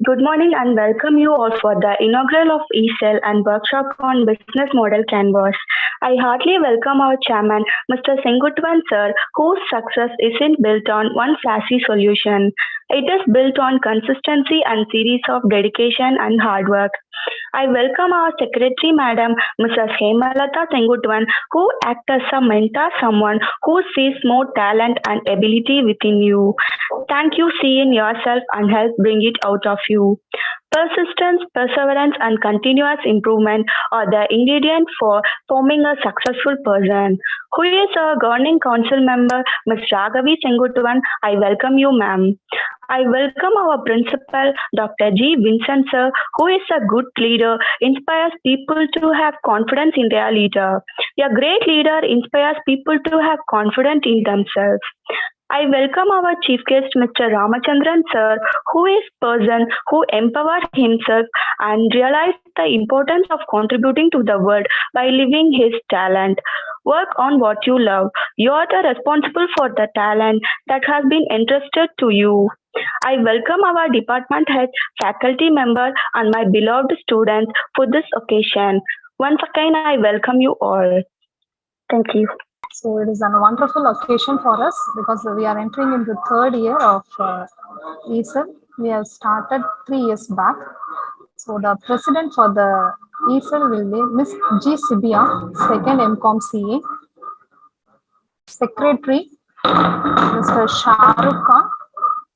Good morning and welcome you all for the inaugural of eCell and workshop on business model Canvas. I heartily welcome our chairman, Mr. Sengutwan sir, whose success isn't built on one flashy solution. It is built on consistency and series of dedication and hard work. I welcome our secretary, Madam Mrs. Hemalata Sengutwan, who acts as a mentor, someone who sees more talent and ability within you. Thank you, see in yourself and help bring it out of you. Persistence, perseverance, and continuous improvement are the ingredient for forming a successful person. Who is a governing council member, Ms. Raghavi Sengutwan? I welcome you, ma'am. I welcome our principal, Dr. G. Vincent sir, who is a good leader, inspires people to have confidence in their leader. A great leader inspires people to have confidence in themselves. I welcome our chief guest, Mr. Ramachandran sir, who is person who empowered himself and realized the importance of contributing to the world by living his talent. Work on what you love. You are the responsible for the talent that has been entrusted to you. I welcome our department head, faculty member, and my beloved students for this occasion. Once again, I welcome you all. Thank you. So it is a wonderful occasion for us because we are entering into third year of ESL. We have started 3 years back. So the president for the ESL will be Miss G. Sibia, second MCOM CA. Secretary Mr. Shahrukh Khan,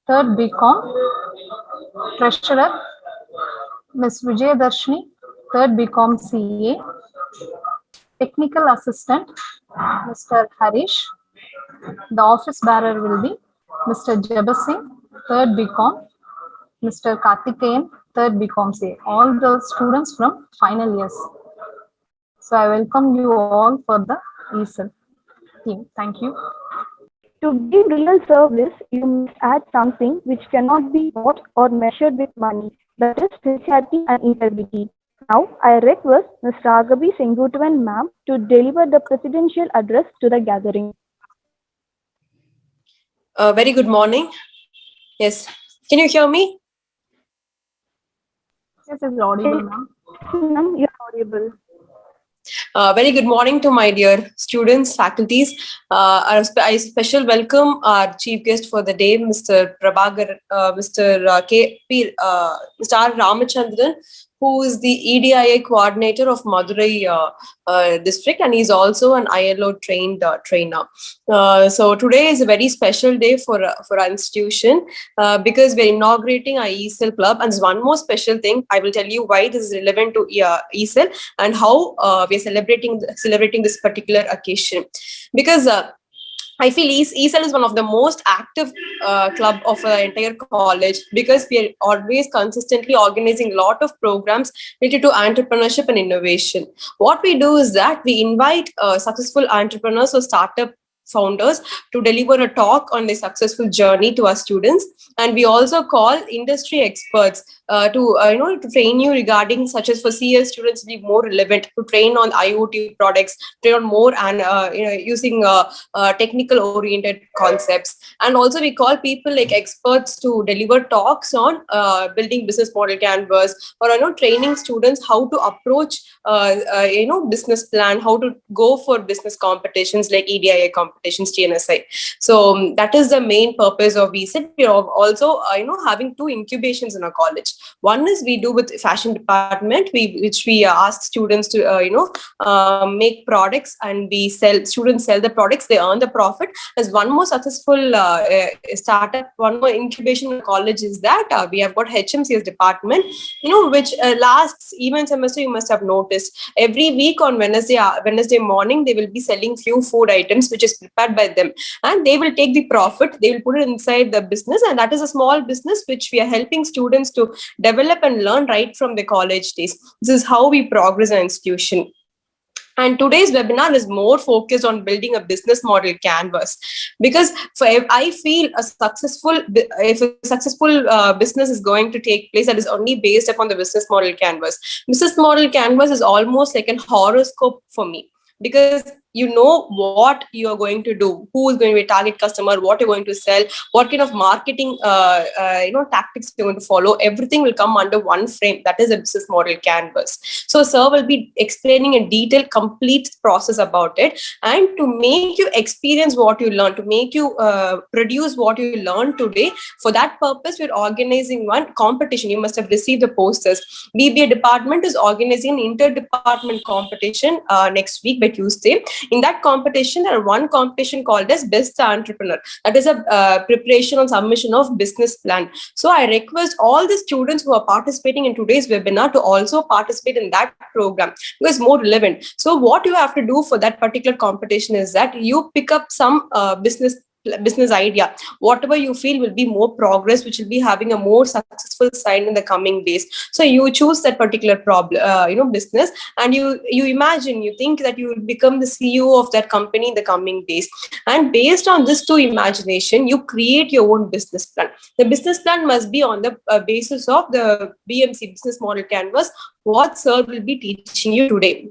third BCom. Treasurer Ms. Vijayadarshini, third BCom CA. Technical assistant Mr. Harish. The office bearer will be Mr. Jabbar Singh, third BCom, Mr. Karthikeyan, third BCom CA. All the students from final years. So I welcome you all for the ESL team. Thank you. To give real service, you must add something which cannot be bought or measured with money, that is sincerity and integrity. Now, I request Ms. Raghavi Sengutwan ma'am to deliver the presidential address to the gathering. Very good morning. Yes, can you hear me? Yes, it's audible, ma'am. Ma'am, you're audible. Very good morning to my dear students, faculties. I special welcome our chief guest for the day, Mr. Prabhagar, Mr. K.P. Mr. R. Ramachandran, who is the EDIA coordinator of Madurai district, and he's also an ILO trained trainer. So today is a very special day for our institution because we're inaugurating our ESL club. And there's one more special thing. I will tell you why it is relevant to ESL and how we're celebrating this particular occasion. Because I feel ESL is one of the most active club of the entire college because we are always consistently organizing a lot of programs related to entrepreneurship and innovation. What we do is that we invite successful entrepreneurs or startup founders to deliver a talk on their successful journey to our students, and we also call industry experts to train you regarding, such as for CS students to be more relevant, to train on IoT products, train on more and using technical oriented concepts. And also we call people like experts to deliver talks on building business model canvas, or training students how to approach business plan, how to go for business competitions like EDIA competitions, TNSI. So that is the main purpose of VSET. We are also having two incubations in our college. One is we do with fashion department, which we ask students to make products, and we sell. Students sell the products, they earn the profit. As one more successful startup, one more incubation in college is that we have got HMCS department, which last even semester you must have noticed. Every week on Wednesday morning, they will be selling few food items which is prepared by them, and they will take the profit, they will put it inside the business, and that is a small business which we are helping students to develop and learn right from the college days. This is how we progress an institution. And today's webinar is more focused on building a business model canvas, because I feel if a successful business is going to take place, that is only based upon the business model canvas. Business model canvas is almost like an horoscope for me, because you know what you are going to do, who is going to be a target customer, what you're going to sell, what kind of marketing tactics you're going to follow. Everything will come under one frame. That is a business model canvas. So sir will be explaining in detail complete process about it, and to make you experience what you learn, to make you produce what you learned today. For that purpose, we're organizing one competition. You must have received the posters. BBA department is organizing an inter-department competition next week by Tuesday. In that competition, there are one competition called as Best Entrepreneur. That is a preparation and submission of business plan. So I request all the students who are participating in today's webinar to also participate in that program, because it's more relevant. So what you have to do for that particular competition is that you pick up some business idea, whatever you feel will be more progress, which will be having a more successful sign in the coming days. So you choose that particular problem, business, and you imagine, you think that you will become the CEO of that company in the coming days. And based on this two imagination, you create your own business plan. The business plan must be on the basis of the BMC business model canvas, what sir will be teaching you today.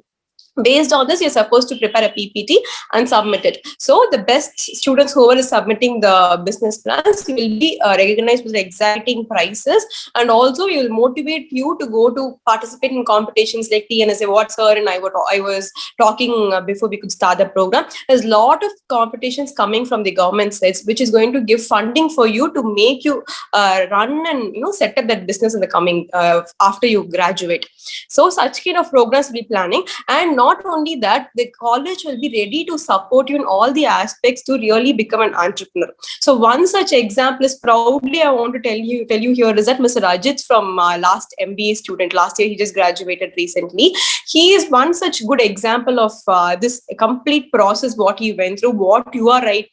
Based on this, you're supposed to prepare a PPT and submit it. So the best students, whoever is submitting the business plans, will be recognized with exciting prizes, and also it will motivate you to go to participate in competitions like TNSA, what sir and I was talking before we could start the program. There's a lot of competitions coming from the government sides, which is going to give funding for you to make you run and set up that business in the coming after you graduate. So such kind of programs will be planning. And not only that, the college will be ready to support you in all the aspects to really become an entrepreneur. So one such example is, proudly I want to tell you here, is that Mr. Ajit from last MBA student, last year he just graduated recently. He is one such good example of this complete process, what he went through, what you are right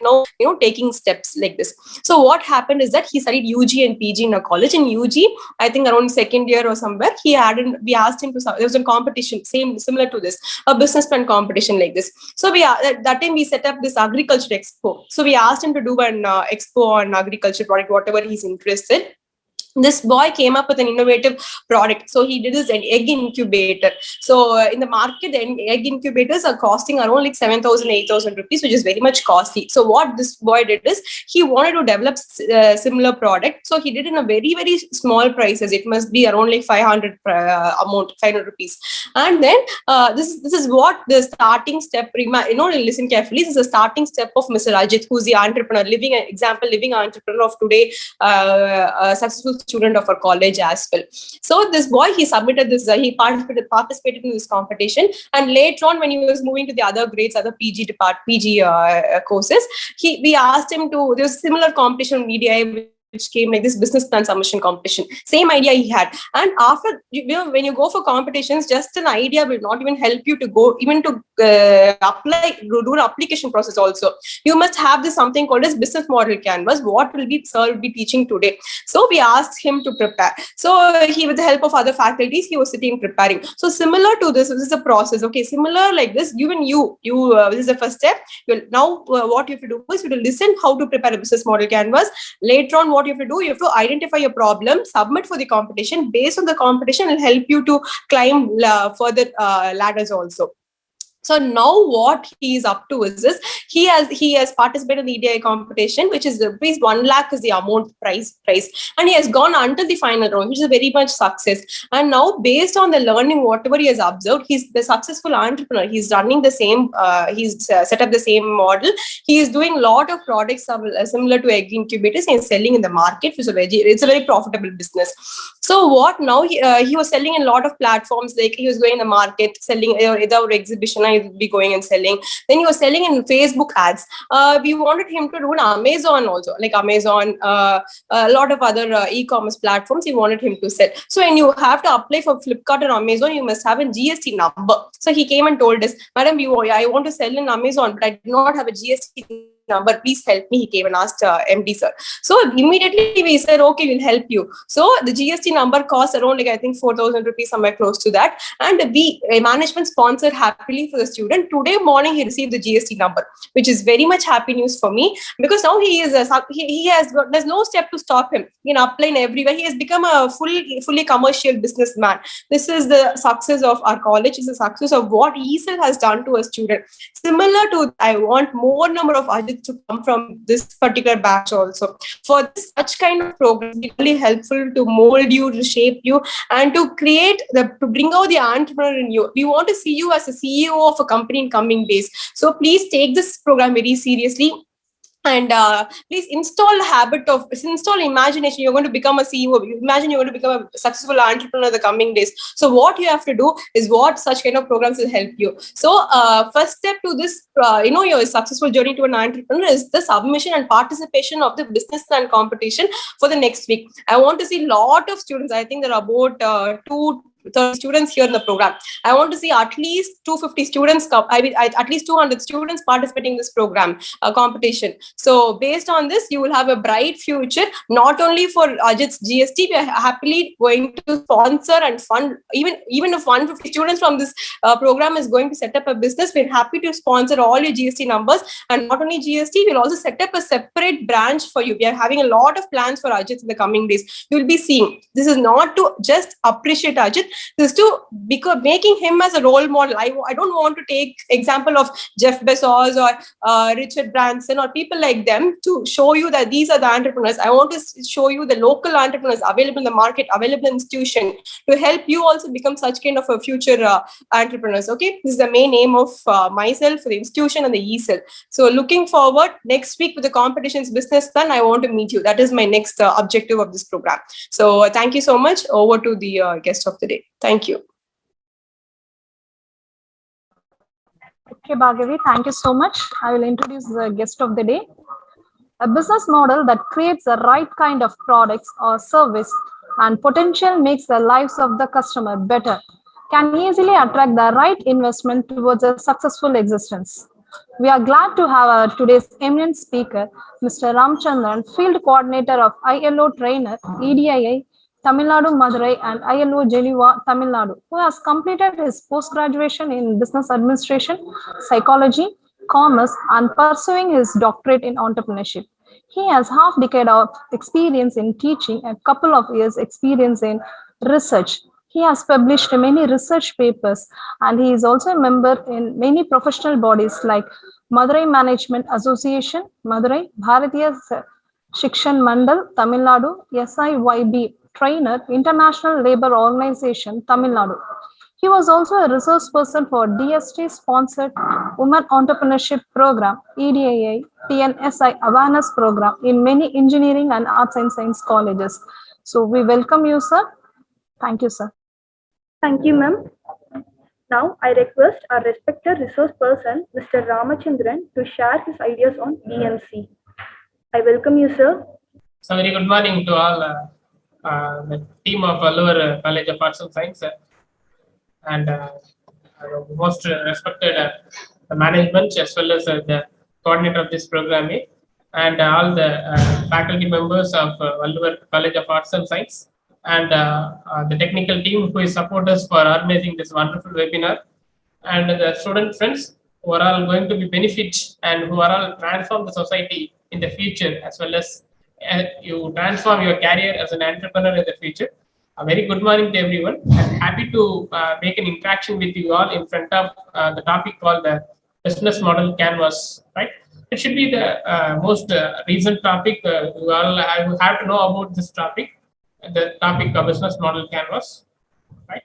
now taking steps like this. So what happened is that he studied UG and PG in a college. In UG, I think around second year or somewhere, we asked him to, there was a competition similar to this, a business plan competition like this. So that time we set up this agriculture expo. So we asked him to do an expo on agriculture product, whatever he's interested. This boy came up with an innovative product. So he did his egg incubator. So in the market, the egg incubators are costing around like 7,000, 8,000 rupees, which is very much costly. So what this boy did is, he wanted to develop similar product. So he did in a very, very small prices. It must be around like 500 500 rupees. And then this is what the starting step, listen carefully. This is the starting step of Mr. Ajit, who's the entrepreneur, living entrepreneur of today, successful student of our college as well. So this boy, he submitted this, he participated in this competition, and later on when he was moving to the other grades, other PG courses, we asked him to, there was similar competition media which came like this business plan submission competition. Same idea he had. And after, when you go for competitions, just an idea will not even help you to go, even to apply, do an application process also. You must have this something called as business model canvas. What will be sir will be teaching today? So we asked him to prepare. So he, with the help of other faculties, he was sitting preparing. So similar to this is a process. Okay, similar like this. Even you this is the first step. Now what you have to do is you have to listen how to prepare a business model canvas. Later on, what you have to do, you have to identify your problem, submit for the competition. Based on the competition, it will help you to climb further ladders also. So now what he is up to is this, he has participated in the EDI competition, which is rupees 1 lakh is the amount price, and he has gone until the final round, which is a very much success. And now based on the learning, whatever he has observed, he's the successful entrepreneur. He's running the same, he's set up the same model. He is doing a lot of products similar to egg incubators and selling in the market. It's a very profitable business. So what now, he was selling in a lot of platforms, like he was going in the market, selling either exhibition, I would be going and selling. Then he was selling in Facebook ads. We wanted him to do an Amazon also, like Amazon, a lot of other e-commerce platforms he wanted him to sell. So when you have to apply for Flipkart or Amazon, you must have a GST number. So he came and told us, Madam, I want to sell in Amazon, but I do not have a GST number, please help me. He came and asked MD sir. So immediately we said, okay, we'll help you. So the GST number costs around, like, I think 4,000 rupees, somewhere close to that. And management sponsored happily for the student. Today morning, he received the GST number, which is very much happy news for me, because now he has got, there's no step to stop him. He can apply in everywhere. He has become a fully commercial businessman. This is the success of our college. Is the success of what ESL has done to a student. Similar to, I want more number of Ajit to come from this particular batch also. For such kind of programs, it's really helpful to mold you, to shape you, and to bring out the entrepreneur in you. We want to see you as a CEO of a company in coming days. So please take this program very seriously. And please install imagination. You're going to become a CEO. Imagine you're going to become a successful entrepreneur in the coming days. So what you have to do is what such kind of programs will help you. So first step to this, your successful journey to an entrepreneur is the submission and participation of the business plan competition for the next week. I want to see a lot of students. I think there are about 230 students here in the program. I want to see at least 250 students, at least 200 students participating in this program competition. So based on this, you will have a bright future, not only for Ajit's GST. We are happily going to sponsor and fund, even if 150 students from this program is going to set up a business, we're happy to sponsor all your GST numbers. And not only GST, we'll also set up a separate branch for you. We are having a lot of plans for Ajit in the coming days. You'll be seeing, this is not to just appreciate Ajit, this is to making him as a role model. I don't want to take example of Jeff Bezos or Richard Branson or people like them to show you that these are the entrepreneurs. I want to show you the local entrepreneurs available in the market, available in institution, to help you also become such kind of a future entrepreneurs. Okay, this is the main aim of myself, the institution, and the ESL. So looking forward next week with the competitions business plan, I want to meet you. That is my next objective of this program. So thank you so much. Over to the guest of the day. Thank you. Okay, Bhargavi, thank you so much. I will introduce the guest of the day. A business model that creates the right kind of products or service and potential makes the lives of the customer better, can easily attract the right investment towards a successful existence. We are glad to have our today's eminent speaker, Mr. Ramchandran, Field Coordinator of ILO Trainer, EDII, Tamil Nadu, Madurai, and ILO Geneva, Tamil Nadu, who has completed his post-graduation in Business Administration, Psychology, Commerce, and pursuing his doctorate in entrepreneurship. He has half-decade of experience in teaching and a couple of years experience in research. He has published many research papers, and he is also a member in many professional bodies like Madurai Management Association, Madurai, Bharatiya Shikshan Mandal, Tamil Nadu, SIYB Trainer, International Labour Organization, Tamil Nadu. He was also a resource person for DST-sponsored Women Entrepreneurship Program, EDII, TNSI Awareness Program in many engineering and arts and science colleges. So we welcome you, sir. Thank you, sir. Thank you, ma'am. Now, I request our respected resource person, Mr. Ramachandran, to share his ideas on DMC. I welcome you, sir. So, very good morning to all the team of Lower College of Arts and Science and most respected the management as well as the coordinator of this program and all the faculty members of Lower College of Arts and Science and the technical team who is support us for organizing this wonderful webinar, and the student friends who are all going to be benefit and who are all transform the society in the future, as well as you transform your career as an entrepreneur in the future. A very good morning to everyone. I'm happy to make an interaction with you all in front of the topic called the business model canvas, right? It should be the most recent topic. You all have to know about this topic, the topic of business model canvas, right?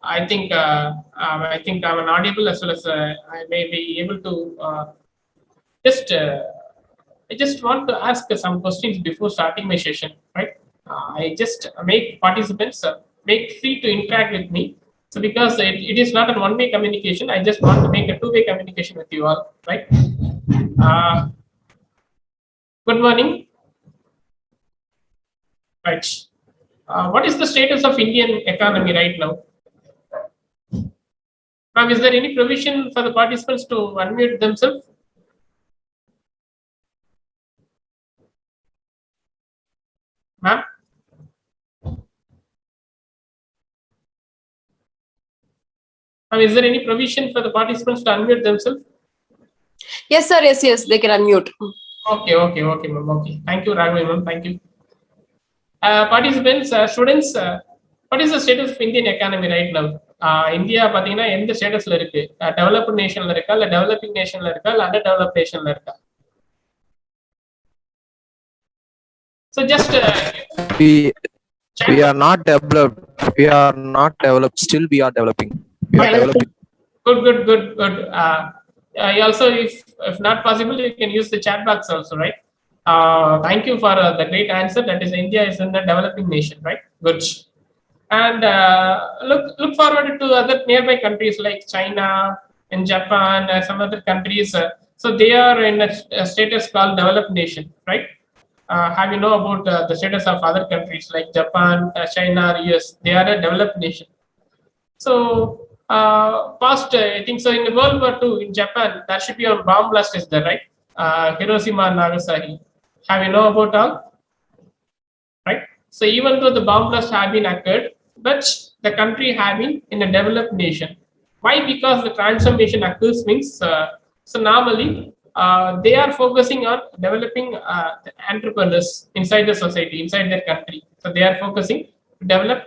I think I'm an audible, as well as I may be able to I just want to ask some questions before starting my session, right? I just make participants make free to interact with me. So because it is not a one-way communication, I just want to make a two-way communication with you all, right? Good morning. Right. What is the status of Indian economy right now? Ma'am, is there any provision for the participants to unmute themselves? Ma'am? Is there any provision for the participants to unmute themselves? Yes, sir. Yes, they can unmute. Okay, ma'am. Okay. Thank you, Raghavi, ma'am. Thank you. Participants, students, what is the status of Indian economy right now? India பாத்தீங்கன்னா எந்த ஸ்டேட்டஸ்ல இருக்கு? Developed நேஷன்ல இருக்கா இல்ல developing நேஷன்ல இருக்கா இல்ல under develop நேஷன்ல இருக்கா? So just we are not developed. We are not developed. Still, we are developing. We are developing. Good. Also, if not possible, you can use the chat box also, right? Thank you for the great answer. That is, India is in the developing nation, right? Good. And look forward to other nearby countries like China and Japan, some other countries. So they are in a status called developed nation, right? Have you know about the status of other countries like Japan, China, US? They are a developed nation. So I think so in World War II in Japan, there should be a bomb blast is there, right? Hiroshima and Nagasaki. Have you know about all? Right? So even though the bomb blast have been occurred, but the country have been in a developed nation. Why? Because the transformation occurs means, so normally they are focusing on developing the entrepreneurs inside the society, inside their country. So they are focusing to develop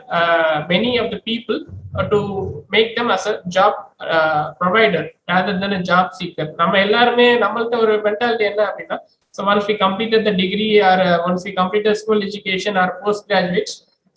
many of the people to make them as a job provider rather than a job seeker. நம்ம எல்லாருமே நம்மள்ட்ட ஒரு mentality என்ன அப்படின்னா, so once we completed the degree or once we completed school education or postgraduate,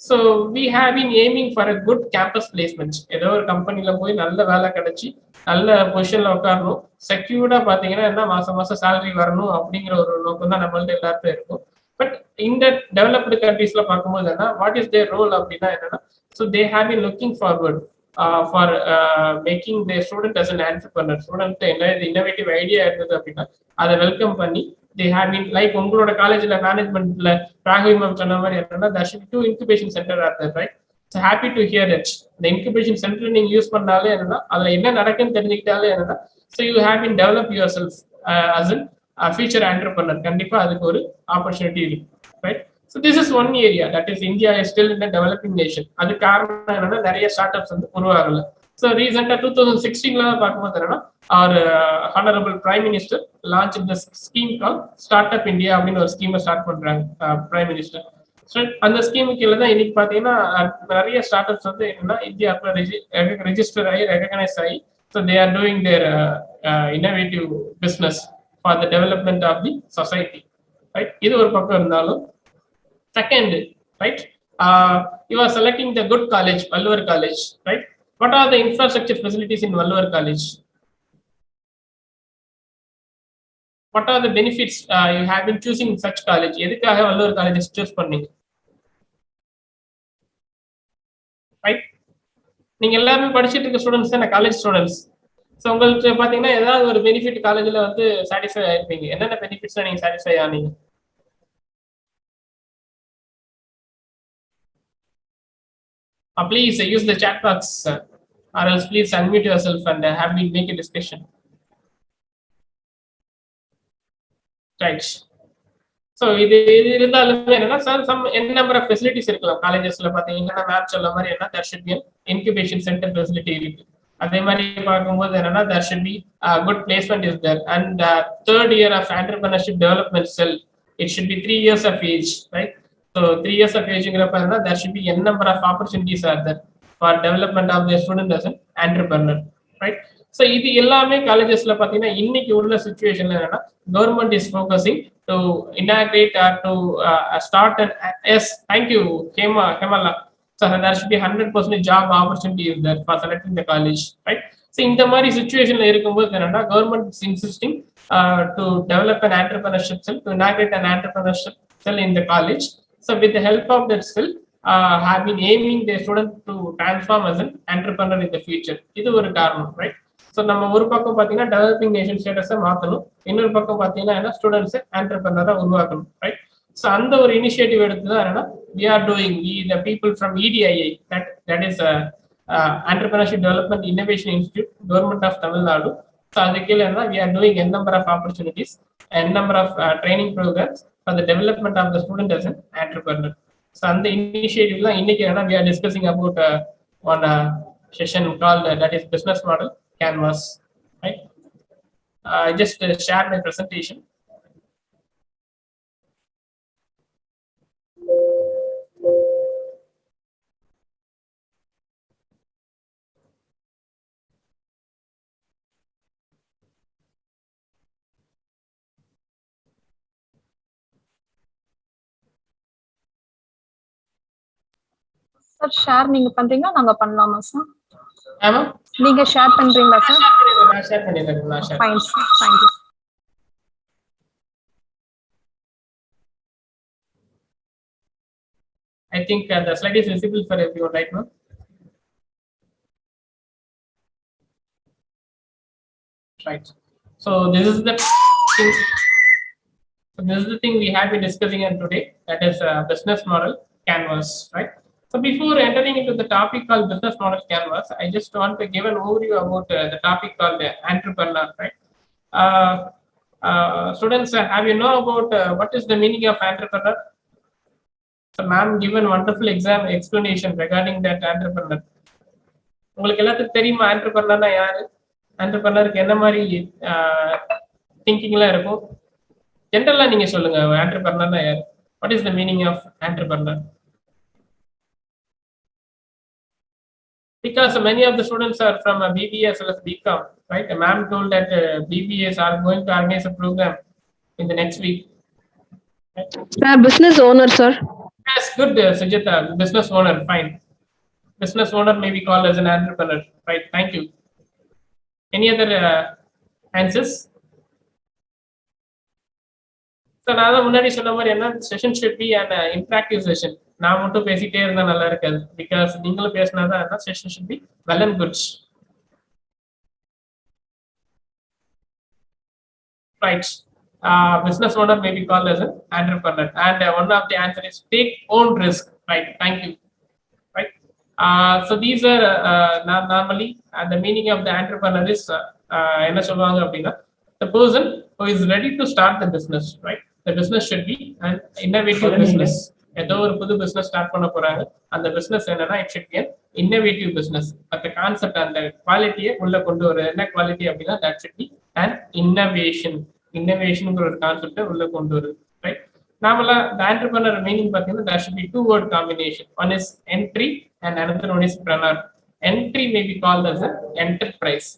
so we have been aiming for a good campus placement. ஏதோ ஒரு கம்பெனில போய் நல்ல வேலை கிடைச்சி நல்ல பொசிஷன்ல உட்காரணும், செக்யூர்டா பாத்தீங்கன்னா என்ன மாசம் சேலரி வரணும் அப்படிங்கிற ஒரு நோக்கம் தான் நம்மள்ட்ட எல்லாருக்கும் இருக்கும். பட் இந்த டெவலப்டு கண்ட்ரீஸ்ல பார்க்கும்போது என்ன, வாட் இஸ் தேர் ரோல் அப்படின்னா என்னன்னா, so they have been looking forward for making their student as an entrepreneur. Student என்ன இன்னோவேட்டிவ் ஐடியா இருந்தது அப்படின்னா அதை வெல்கம் பண்ணி they have been like உங்களோட காலேஜ்ல மேனேஜ்மெண்ட்ல ராகவி மேம் சொன்ன மாதிரி என்னன்னா there should be 2 incubation center are there, right? So happy to hear that. The incubation center நீங்க யூஸ் பண்ணாலே என்னன்னா அதுல என்ன நடக்குன்னு தெரிஞ்சுக்கிட்டாலே என்னன்னா, so you have been develop yourself as a future entrepreneur. கண்டிப்பா அதுக்கு ஒரு ஆப்பர்ச்சுனிட்டி இருக்கு, right? So this is one area, that is India is still in a developing nation. அது காரணம் என்னன்னா நிறைய ஸ்டார்ட் அப்ஸ் வந்து உருவாகல. So recently 2016 பார்க்கும்போது என்னன்னா our honorable prime minister launched this scheme called Startup India அப்படின்னு ஒரு ஸ்கீமை ஸ்டார்ட் பண்றாங்க பிரைம் மினிஸ்டர். ஸோ அந்த ஸ்கீமுக்கு கீழே தான் இன்னைக்கு பார்த்தீங்கன்னா நிறைய ஸ்டார்ட் அப்ஸ் வந்து என்னன்னா இந்தியாவில் ரெஜிஸ்டர் ஆகி ரெகனைஸ் ஆகி, so they are doing their innovative business for the development of the society, right? இது ஒரு பக்கம் இருந்தாலும் second, right, you are selecting the good college, Valluvar college, right? What are the infrastructure facilities in Vallur College? What are the benefits you have been choosing such college? எதுக்காக Vallur College choose பண்ணீங்க? Right? நீங்க எல்லாரும் படிச்சிட்டு இருக்க students தான, college students. So உங்களுக்கு பார்த்தீங்கன்னா ஏதாவது ஒரு பெனிஃபிட் காலேஜில் வந்து சாட்டிஸ்ஃபை ஆயிருப்பீங்க. என்னென்ன பெனிஃபிட்ஸ் நீங்க satisfy ஆனீங்க? Please use the chat box, or else please unmute yourself and have me make a discussion. Right. So இது இருந்தாலுமே என்னன்னா some number of facilities இருக்கலாம் காலேஜஸ்ல. பாத்தீங்கன்னா மேம் சொல்ல மாதிரி என்ன, there should be an incubation center facility இருக்கு. அதே மாதிரி பார்க்கும்போது என்னன்னா there should be good placement is there, and third year of entrepreneurship development cell, it should be 3 years of age, right? So 3 years of age ங்கிறப்ப there should be n number of opportunities are there for development of the student as an entrepreneur, right? So இது எல்லாமே காலேஜஸ்ல பாத்தீங்கன்னா இன்னைக்கு உள்ள சிச்சுவேஷன்ல என்னன்னா government is focusing to inaugurate or to start an yes, thank you Hemala. So there should be 100% job opportunity is there for selecting the college, right? So இந்த மாதிரி சிச்சுவேஷன்ல இருக்கும்போது என்னன்னா government is insisting to develop an entrepreneurship cell, to inaugurate an entrepreneurship cell in the college. So with the help of that skill, have been aiming the student to transform as an entrepreneur in the future. இது ஒரு காரணம், right? So நம்ம ஒரு பக்கம் பார்த்தீங்கன்னா developing nation ஸ்டேட்டஸை மாற்றணும், இன்னொரு பக்கம் பார்த்தீங்கன்னா என்ன ஸ்டூடெண்ட்ஸை ஆண்டர்பிரனராக உருவாக்கணும், ரைட்? ஸோ அந்த ஒரு இனிஷியேட்டிவ் எடுத்து தான் என்னன்னா we are doing, the people from EDII, that is Entrepreneurship Development Innovation Institute, Government of Tamil Nadu. So அதுக்கு கீழே என்ன, we are doing n number of opportunities, n number of training programs for the development of the student as an entrepreneur. So அந்த initiative தான் இன்னைக்கு என்னன்னா we are discussing about one session called that is business model canvas, right? I just shared my presentation. Sir share நீங்க பண்றீங்களா நாங்க பண்ணலாமா sir? ஆமா, நீங்க ஷேர் பண்றீங்களா சார்? நான் ஷேர் பண்ணிடுறேன். Fine sir, thank you. I think the slide is visible for everyone right now. Right. So this is the thing we have been discussing on today. That is business model canvas, right? So before entering into the topic called business model canvas, I just want to give an overview about the topic called entrepreneur, right? Students, have you know about what is the meaning of entrepreneur? So ma'am given wonderful explanation regarding that entrepreneur. உங்களுக்கு எல்லாத்துக்கும் தெரியுமா entrepreneurனா யாரு? entrepreneurக்கு என்ன மாதிரி திங்கிங்லாம் இருக்கும்? ஜெனரலா நீங்க சொல்லுங்க, entrepreneurனா யாரு? What is the meaning of entrepreneur? Because many of the students are from BBA as well as BCom, right? The ma'am told that BBAs are going to organize a program in the next week. Sir, business owner, sir. Yes, good, Sujata. Business owner, fine. Business owner may be called as an entrepreneur, right? Thank you. Any other answers? So நான் முன்னாடி சொன்ன மாதிரி என்ன session should be an interactive session. நான் மட்டும் பேசிட்டே இருந்தா நல்லா இருக்காது. Because நீங்களும் பேசினாதான் என்ன session should be well and good. Right. Business owner may be called as an entrepreneur, and one of the answer is take own risk, right? Thank you. Right. So these are normally the meaning of the entrepreneur is என்ன சொல்லுவாங்க அப்படின்னா the person who is ready to start the business, right? The business should be an innovative business. ஏதோ ஒரு புது business start பண்ண போறாங்க, அந்த business என்னன்னா it should be an innovative business. அந்த கான்செப்ட் அந்த குவாலிட்டியை உள்ள கொண்டு வர என்ன குவாலிட்டி அப்படின்னா that should be an innovation. இன்னோவேஷன்ங்கிற ஒரு கான்செப்டை உள்ள கொண்டு வருது, ரைட்? நாமளா the entrepreneur meaning பார்த்தீங்கன்னா there should be two word combination. One is entry and another one is preneur. Entry may be called as an enterprise.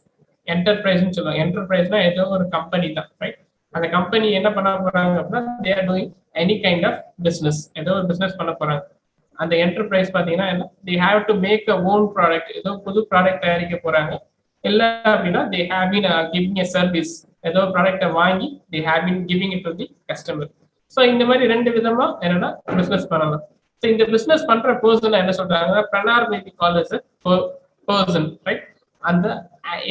என்டர்பிரைஸ்னு சொல்லுவாங்க. என்டர்பிரைஸ்னா ஏதோ ஒரு கம்பெனி தான், ரைட்? அந்த கம்பெனி என்ன பண்ண போறாங்க அப்படின்னா they are doing any kind of business. ஏதோ ஒரு பிசினஸ் பண்ண போறாங்க. அந்த என்டர்பிரைஸ் பார்த்தீங்கன்னா என்ன, they have to make a own product. ஏதோ புது ப்ராடக்ட் தயாரிக்க போறாங்க. இல்லை அப்படின்னா they have been giving a service. ஏதோ ப்ராடக்டை வாங்கி they have been giving it to the customer. So இந்த மாதிரி ரெண்டு விதமா என்னன்னா பிசினஸ் பண்ணலாம். ஸோ இந்த பிசினஸ் பண்ற பர்சன் என்ன சொல்றாங்க, preneur may be called as a person, right? அந்த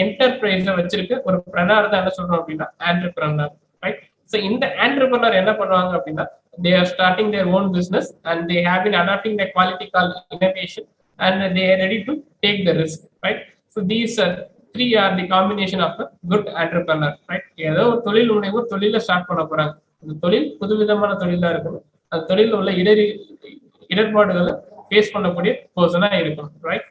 என்டர்பிரைஸை வச்சிருக்க ஒரு preneur தான் என்ன சொல்றோம் அப்படின்னா entrepreneur, right? So இந்த entrepreneur என்ன பண்ணுவாங்க அப்படின்னா they are starting their own business and they have been adopting the quality called innovation and they are ready to take the risk, right? So these three are the combination of a good entrepreneur, right? ஏதோ ஒரு தொழில் முனைவோர் தொழில start பண்ண போறாங்க. அந்த தொழில் புதுவிதமான தொழிலா இருக்கணும். அந்த தொழில உள்ள இடர்பாடுகளை ஃபேஸ் பண்ணக்கூடிய பர்சனா இருக்கணும், right?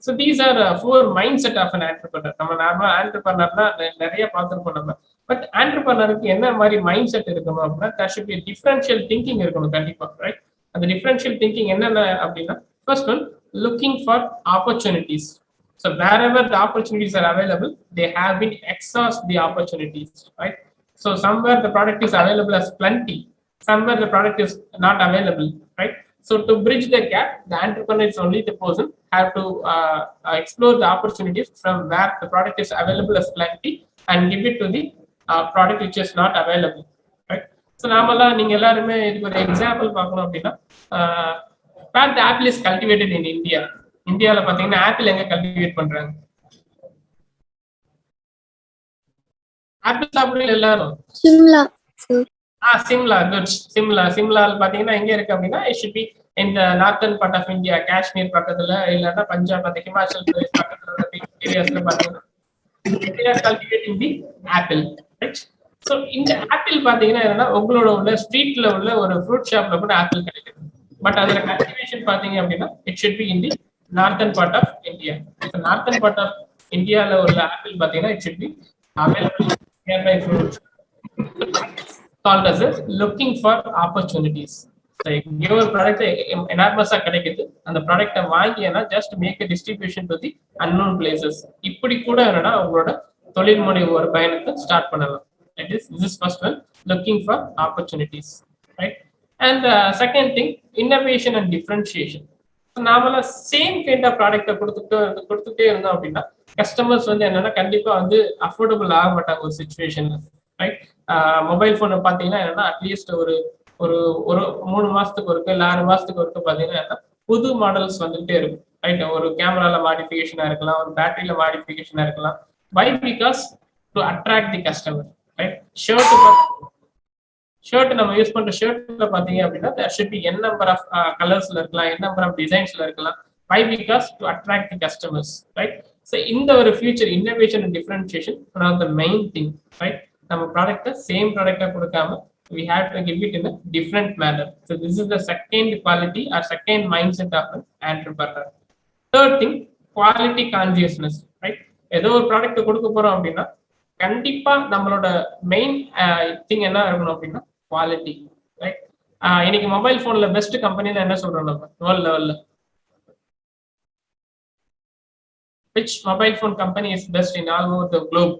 So these are four mindset of an entrepreneur. நம்ம நார்மலா entrepreneurனா நிறைய பார்த்துருப்போம் நம்ம. பட் entrepreneurக்கு என்ன மாதிரி மைண்ட் செட் இருக்கணும் அப்படின்னா there should be a differential thinking இருக்கணும் கண்டிப்பா, ரைட்? அந்த differential thinking என்னென்ன அப்படின்னா first one, looking for opportunities. So wherever the opportunities are available, they have been exhaust the opportunities, right? So somewhere the product is available as plenty, somewhere the product is not available, right? So to bridge the gap, the entrepreneur is only the person have to explore the opportunities from where the product is available as plenty and give it to the product which is not available, right? So நாமலாம் நீங்க எல்லாருமே இதுக்கு ஒரு example பார்க்கணும் அப்படின்னா where the apple is cultivated in India. இந்தியால பாத்தீங்கன்னா apple எங்க cultivate பண்றாங்க? ஆப்பிள் சாப்பிடுறது எல்லாரும் Shimla. சிம்லா, குட். சிம்லால பாத்தீங்கன்னா எங்க இருக்கு அப்படின்னா it should be in the northern part of India, Kashmir பக்கத்துல இல்லன்னா பஞ்சாப் அந்த ஹிமாச்சல் பிரதேஷ் பக்கத்துல ஏரியாஸ்ல பாத்தீங்கன்னா they are cultivating the apple, right? So இந்த ஆப்பிள் பாத்தீங்கன்னா என்னன்னா உங்களோட உள்ள ஸ்ட்ரீட்ல உள்ள ஒரு ஃப்ரூட் ஷாப்ல கூட ஆப்பிள் கிடைக்குது. பட் அதோட கல்டிவேஷன் பாத்தீங்க அப்படின்னா it should be in the northern part of India. Northern part of இந்தியால உள்ள ஆப்பிள் பாத்தீங்கன்னா it should be available nearby fruits called as looking for opportunities. So இங்க ஒரு ப்ராடக்ட் எனார்மஸா கிடைக்குது, அந்த ப்ராடக்ட்டை வாங்கினா just make a distribution to the unknown places. இப்படி கூட என்னன்னா உங்களோட தொழில் முனைவு ஒரு பயணத்தை ஸ்டார்ட் பண்ணலாம். This is first one, looking for opportunities, right? And second thing, innovation and differentiation. நாமளா சேம் கைண்ட் ஆஃப் ப்ராடக்ட்டை கொடுத்துட்டே இருந்தோம் அப்படின்னா கஸ்டமர்ஸ் வந்து என்னன்னா கண்டிப்பா வந்து அஃபோர்டபுள் ஆக மாட்டாங்க ஒரு சுச்சுவேஷன்ல, ரைட்? மொபைல் போனை பாத்தீங்கன்னா என்னன்னா அட்லீஸ்ட் ஒரு ஒரு ஒரு 3 மாசத்துக்கு ஒருக்க இல்ல 6 மாசத்துக்கு ஒருக்க பாத்தீங்கன்னா புது மாடல்ஸ் வந்துகிட்டே இருக்கும், ரைட்? ஒரு கேமரால மாடிஃபிகேஷனா இருக்கலாம், ஒரு பேட்டரியில மாடிஃபிகேஷனா இருக்கலாம். Why? Because to attract the customer, right? Shirt நம்ம யூஸ் பண்ற ஷர்ட்ல பாத்தீங்க அப்படின்னா there should be n number of கலர்ஸ்ல இருக்கலாம், n number of டிசைன்ஸ்ல இருக்கலாம். Why? Because to attract the customers, right? So இந்த ஒரு future innovation and differentiation one of the main thing, right? நம்ம ப்ராடக்ட்டை சேம் ப்ராடக்ட்டா கொடுக்காம we have to give it in a different manner. So this is the second quality or second mindset of an entrepreneur. Third thing, quality consciousness, right? ஏதோ ஒரு product கொடுக்க போறோம் அப்படின்னா கண்டிப்பா நம்மளோட மெயின் திங் என்ன இருக்கணும் அப்படின்னா குவாலிட்டி, ரைட்? இன்னைக்கு மொபைல் போன்ல பெஸ்ட் கம்பெனில என்ன சொல்றோம் நம்ம வேர்ல்ட் லெவல்ல? which mobile phone company is best in all over the globe?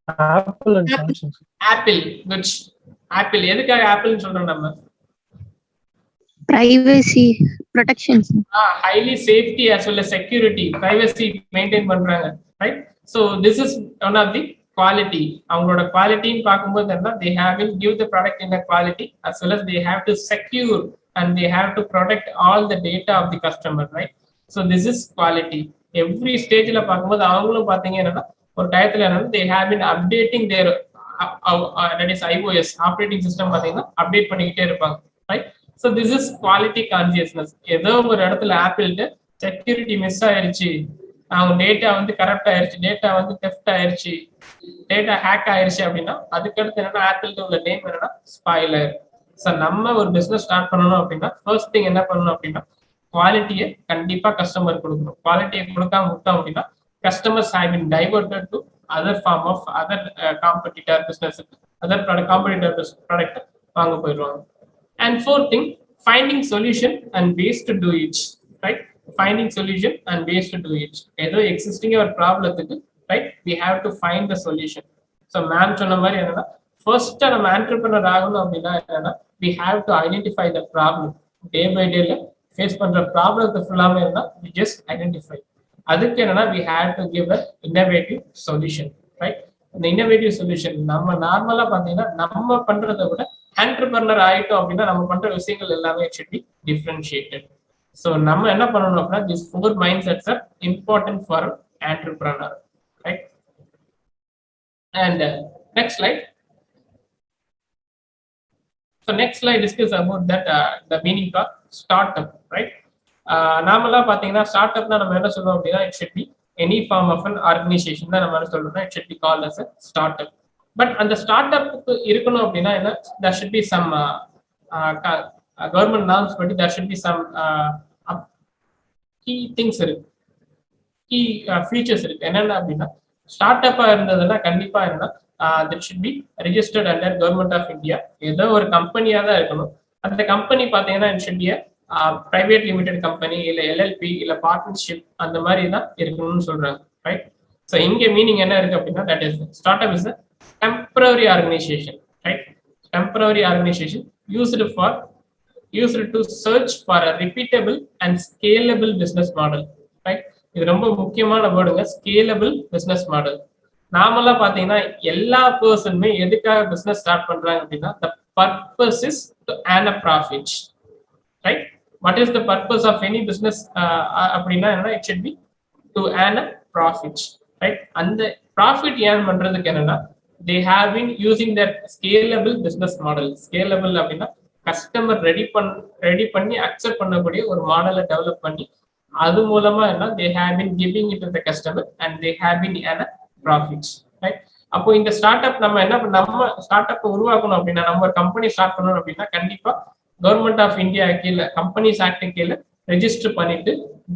Apple and Samsung. Apple. Which Apple? எதுக்காக ஆப்பிள்னு சொல்றோம் நம்ம? Privacy protection. Highly safety as well as security, privacy maintain பண்றாங்க, right? So this is one of the quality. அவங்களோட குவாலிட்டின்னு பார்க்கும்போது என்ன, they have to give the product in a quality as well as they have to secure and they have to protect all the data of the customer, right? So this is quality. Every stageல பார்க்கும்போது அவங்களும் பாத்தீங்க என்னன்னா ஒரு டயத்துல என்னன்னா they have been updating their that is iOS operating system பாத்தீங்கன்னா update பண்ணிக்கிட்டே இருப்பாங்க, right? So this is quality consciousness. ஏதோ ஒரு இடத்துல ஆப்பிள்கிட்ட செக்யூரிட்டி மிஸ் ஆயிருச்சு, அவங்க டேட்டா வந்து கரப்ட் ஆயிருச்சு, டேட்டா வந்து தெஃப்ட் ஆயிருச்சு, டேட்டா ஹேக் ஆயிருச்சு அப்படின்னா அதுக்கடுத்து என்னன்னா ஆப்பிள்கிட்ட உள்ள நேம் என்னன்னா ஸ்பாயிலர். ஸோ நம்ம ஒரு பிசினஸ் ஸ்டார்ட் பண்ணணும் அப்படின்னா ஃபர்ஸ்ட் திங் என்ன பண்ணணும் அப்படின்னா குவாலிட்டியை கண்டிப்பா கஸ்டமர் கொடுக்கணும். குவாலிட்டியை கொடுக்காம விட்டோம் அப்படின்னா customers have been diverted to other form of other competitor business, other product வாங்க போயிடுவாங்க. And fourth thing, finding solution and ways to do it, right? Finding solution and ways to do it. ஏதோ existing ஒரு ப்ராப்ளத்துக்கு, right, we have to find the solution. So ma'am சொன்ன மாதிரி என்னன்னா first நம்ம entrepreneur ஆகணும் அப்படின்னா என்னன்னா we have to identify the problem. Day by டேல ஃபேஸ் பண்ற ப்ராப்ளத்தை ஃபுல்லாமே இருந்தா we just identify. அதுக்கு என்னன்னா we have to give an innovative solution, right? இந்த innovative solution நம்ம நார்மலா பாத்தீங்கன்னா நம்ம பண்றதை விட entrepreneur ஆயிட்டோம் அப்படின்னா நம்ம பண்ற விஷயங்கள் எல்லாமே it should be differentiated. So நம்ம என்ன பண்ணணும் அப்படின்னா these 4 mindsets are important for entrepreneur, right? And next slide. So next slide discuss about that the meaning of startup, right? நார்மலா பாத்தீங்கன்னா ஸ்டார்ட் அப்னா நம்ம என்ன சொல்றோம் அப்படின்னா it should be any form of an organisation தான் நம்ம என்ன சொல்றோம்னா it should be called as a start up. But அந்த ஸ்டார்ட் அப்புக்கு இருக்கணும் அப்படின்னா என்ன, there should be some government norms படி there should be some key things இருக்கு, key features இருக்கு. என்னென்ன அப்படின்னா ஸ்டார்ட் அப்பா இருந்ததுன்னா கண்டிப்பா என்னன்னா that should be registered under government of India. ஏதோ ஒரு கம்பெனியா தான் இருக்கணும். அந்த கம்பெனி பாத்தீங்கன்னா it should be private limited company இல்ல எல்எல்பி இல்ல பார்ட்னர்ஷிப் அந்த மாதிரி தான் இருக்கணும்னு சொல்றாங்க, ரைட்? ஸோ இங்க மீனிங் என்ன இருக்கு அப்படின்னா that is start up is a temporary organization, right? Temporary organization used to search for a repeatable and scalable business model, right? இது ரொம்ப முக்கியமான வேர்டுங்க, scalable business model. நார்மலா பாத்தீங்கன்னா எல்லா பர்சனுமே எதுக்காக பிசினஸ் ஸ்டார்ட் பண்றாங்க அப்படின்னா the purpose is to earn a profit, right? What is the purpose of any business அப்படின்னா என்னன்னா it should be to earn a profit, right? அந்த profit earn பண்றதுக்கு என்னன்னா they have been using their scalable business model. Scalable அப்படின்னா customer ready பண்ணி accept பண்ணக்கூடிய ஒரு மாடலை டெவலப் பண்ணி அது மூலமா என்ன they have been giving it to the customer and they have been earn a profit, right? அப்போ இந்த ஸ்டார்ட் அப் நம்ம ஸ்டார்ட் அப் உருவாக்கணும் அப்படின்னா நம்ம ஒரு கம்பெனி ஸ்டார்ட் பண்ணணும் அப்படின்னா கண்டிப்பா கவர்மெண்ட் ஆஃப் இந்தியா கீழே கம்பெனிஸ் ஆக்ட் கீழே ரெஜிஸ்டர் பண்ணிட்டு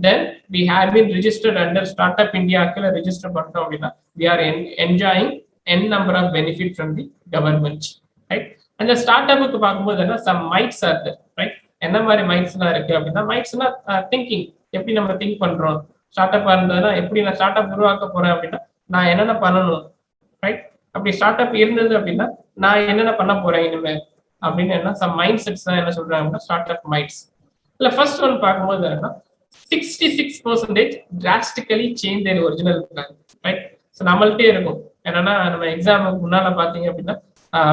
then we have been registered under start up India கீழே ரெஜிஸ்டர் பண்ணிட்டோம் அப்படின்னா we are enjoying n number of benefit from the government, right? அந்த ஸ்டார்ட் அப்புக்கு பார்க்கும்போது என்ன some merits are there, right? என்ன மாதிரி மைட்ஸ்லாம் இருக்கு அப்படின்னா மைட்ஸ்னா திங்கிங், எப்படி நம்ம திங்க் பண்றோம். ஸ்டார்ட் அப் இருந்ததுன்னா எப்படி நான் ஸ்டார்ட் அப் உருவாக்க போறேன் அப்படின்னா நான் என்னென்ன பண்ணணும், ரைட்? அப்படி ஸ்டார்ட் அப் இருந்தது அப்படின்னா நான் என்னென்ன பண்ண போறேன் இனிமேல் அப்படின்னு என்ன சம் மைண்ட் செட்ஸ் தான் என்ன சொல்றாங்க அப்படின்னா ஸ்டார்ட் அப் மைட்ஸ். இல்ல ஃபர்ஸ்ட் ஒன் பார்க்கும்போது என்னன்னா 66% drastically change their original plan, right? So நம்மள்ட்டே இருக்கும் என்னன்னா நம்ம எக்ஸாமுக்கு முன்னால பாத்தீங்க அப்படின்னா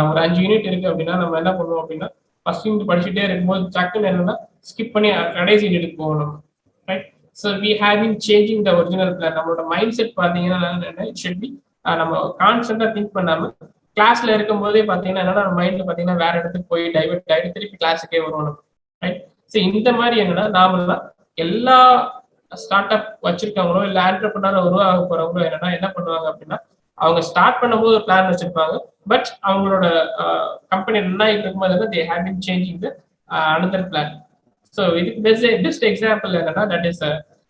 ஒரு 5 யூனிட் இருக்கு அப்படின்னா நம்ம என்ன பண்ணுவோம் அப்படின்னா ஃபர்ஸ்ட் யூனிட் படிச்சுட்டே இருக்கும்போது டக்குன்னு என்னன்னா ஸ்கிப் பண்ணி கடைசி யூனிட் போகணும், right? So we have been changing the original plan. நம்மளோட மைண்ட் செட் பாத்தீங்கன்னா இட் ஷுட் பி நம்ம கான்ஸ்டன்டா திங்க் பண்ணாம கிளாஸ்ல இருக்கும் போதே பாத்தீங்கன்னா என்னன்னா நம்ம மைண்ட்ல பாத்தீங்கன்னா வேற இடத்துக்கு போய் டைவர்ட் ஆகிட்டு திருப்பி கிளாஸுக்கே வருவோம் நம்ம, ரைட்? ஸோ இந்த மாதிரி என்னன்னா நாமெல்லாம் எல்லா ஸ்டார்ட் அப் வச்சிருக்கவங்களோ இல்லை ஆண்டர்பிரினர் உருவாக போறவங்களோ என்னன்னா என்ன பண்ணுவாங்க அப்படின்னா அவங்க ஸ்டார்ட் பண்ணும்போது ஒரு பிளான் வச்சிருப்பாங்க, பட் அவங்களோட கம்பெனி ரன் ஆகிட்டு இருக்கும்போது they have been changing the another plan. So இதுக்கு பெஸ்ட் எக்ஸாம்பிள் என்னன்னா that is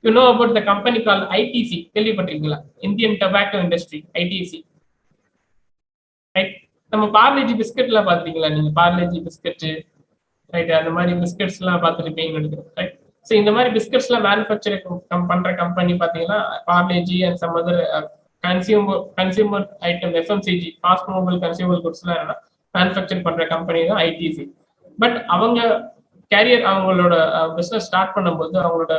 you know about the company call ITC, கேள்விப்பட்டிருக்கீங்களா? Indian tobacco industry, ITC, right? நம்ம பார்லேஜி பிஸ்கெட்லாம் பார்த்துருக்கீங்களா நீங்க? Parle G biscuit, right? அந்த மாதிரி பிஸ்கெட்ஸ் எல்லாம் பார்த்துருப்பீங்கன்னு நினைக்கிறேன், ரைட்? ஸோ இந்த மாதிரி பிஸ்கெட்ஸ் எல்லாம் மேனுஃபேக்சர் பண்ற கம்பெனி பாத்தீங்கன்னா Parle G and some other consumer item, FMCG, fast movable consumer goods எல்லாம் என்னன்னா மேனுஃபேக்சர் பண்ற கம்பெனி தான் ஐடிசி. பட் அவங்க கேரியர் அவங்களோட பிசினஸ் ஸ்டார்ட் பண்ணும்போது அவங்களோட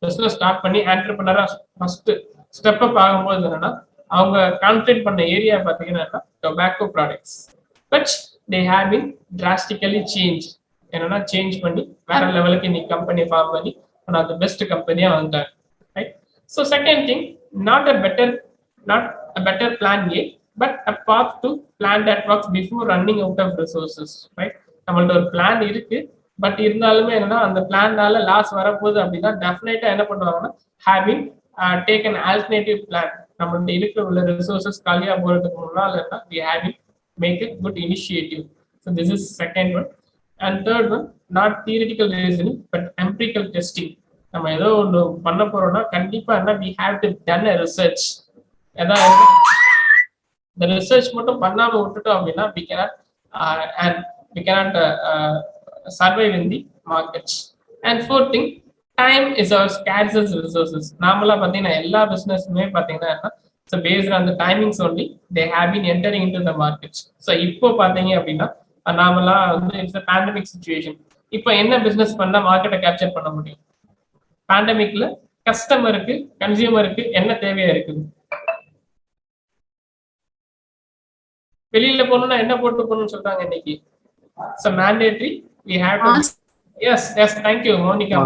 பிசினஸ் ஸ்டார்ட் பண்ணி ஆண்டர்பிரினரா ஃபர்ஸ்ட் ஸ்டெப் அப் ஆகும்போது என்னன்னா அவங்க கான்சென்ட்ரேட் பண்ண ஏரியா பாத்தீங்கன்னா tobacco products. But they have been drastically change, என்னன்னா சேஞ்ச் பண்ணி வேற லெவலுக்கு இன்னைக்கு கம்பெனி ஃபார்ம் பண்ணி அது பெஸ்ட் கம்பெனியா வந்தாங்க, right? So second thing, not a better plan A, but a path to plan that works before running out of resources, right? நம்மள்ட்ட ஒரு பிளான் இருக்கு, பட் இருந்தாலுமே என்னன்னா அந்த பிளான்னால லாஸ் வரப்போகுது அப்படின்னா டெஃபினட்டா என்ன பண்ணுவாங்கன்னா having take an alternative plan. நம்மள்ட்ட இருக்கிற உள்ள ரிசோர்சஸ் காலியா போறதுக்கு முன்னால we having make it good initiative. So this is second one. And third one, not theoretical reasoning but empirical testing. நம்ம ஏதோ ஒன்று பண்ண போறோம்னா கண்டிப்பா என்ன we have to done a research. ஏதாவது இந்த ரிசர்ச் மட்டும் பண்ணாம விட்டுட்டோம் அப்படின்னா we cannot survive in the markets. And fourth thing, time is our scarcest resources. நாமெல்லாம் பார்த்தீங்கன்னா எல்லா பிசினஸ்மே பார்த்தீங்கன்னா so based on the timings only they have been entering into the markets. So இப்போ பார்த்தீங்க அப்படின்னா நாமெல்லாம் வந்து இட்ஸ் பேண்டமிக் சிச்சுவேஷன். இப்போ என்ன பிசினஸ் பண்ணா மார்க்கெட்டை கேப்சர் பண்ண முடியும்? பேண்டமிக்ல கஸ்டமருக்கு கன்சியூமருக்கு என்ன தேவையா இருக்குது? வெளியில போகணும்னா என்ன போட்டு போகணும்னு சொல்றாங்க இன்னைக்கு. So mandatory we have to yes thank you Monica,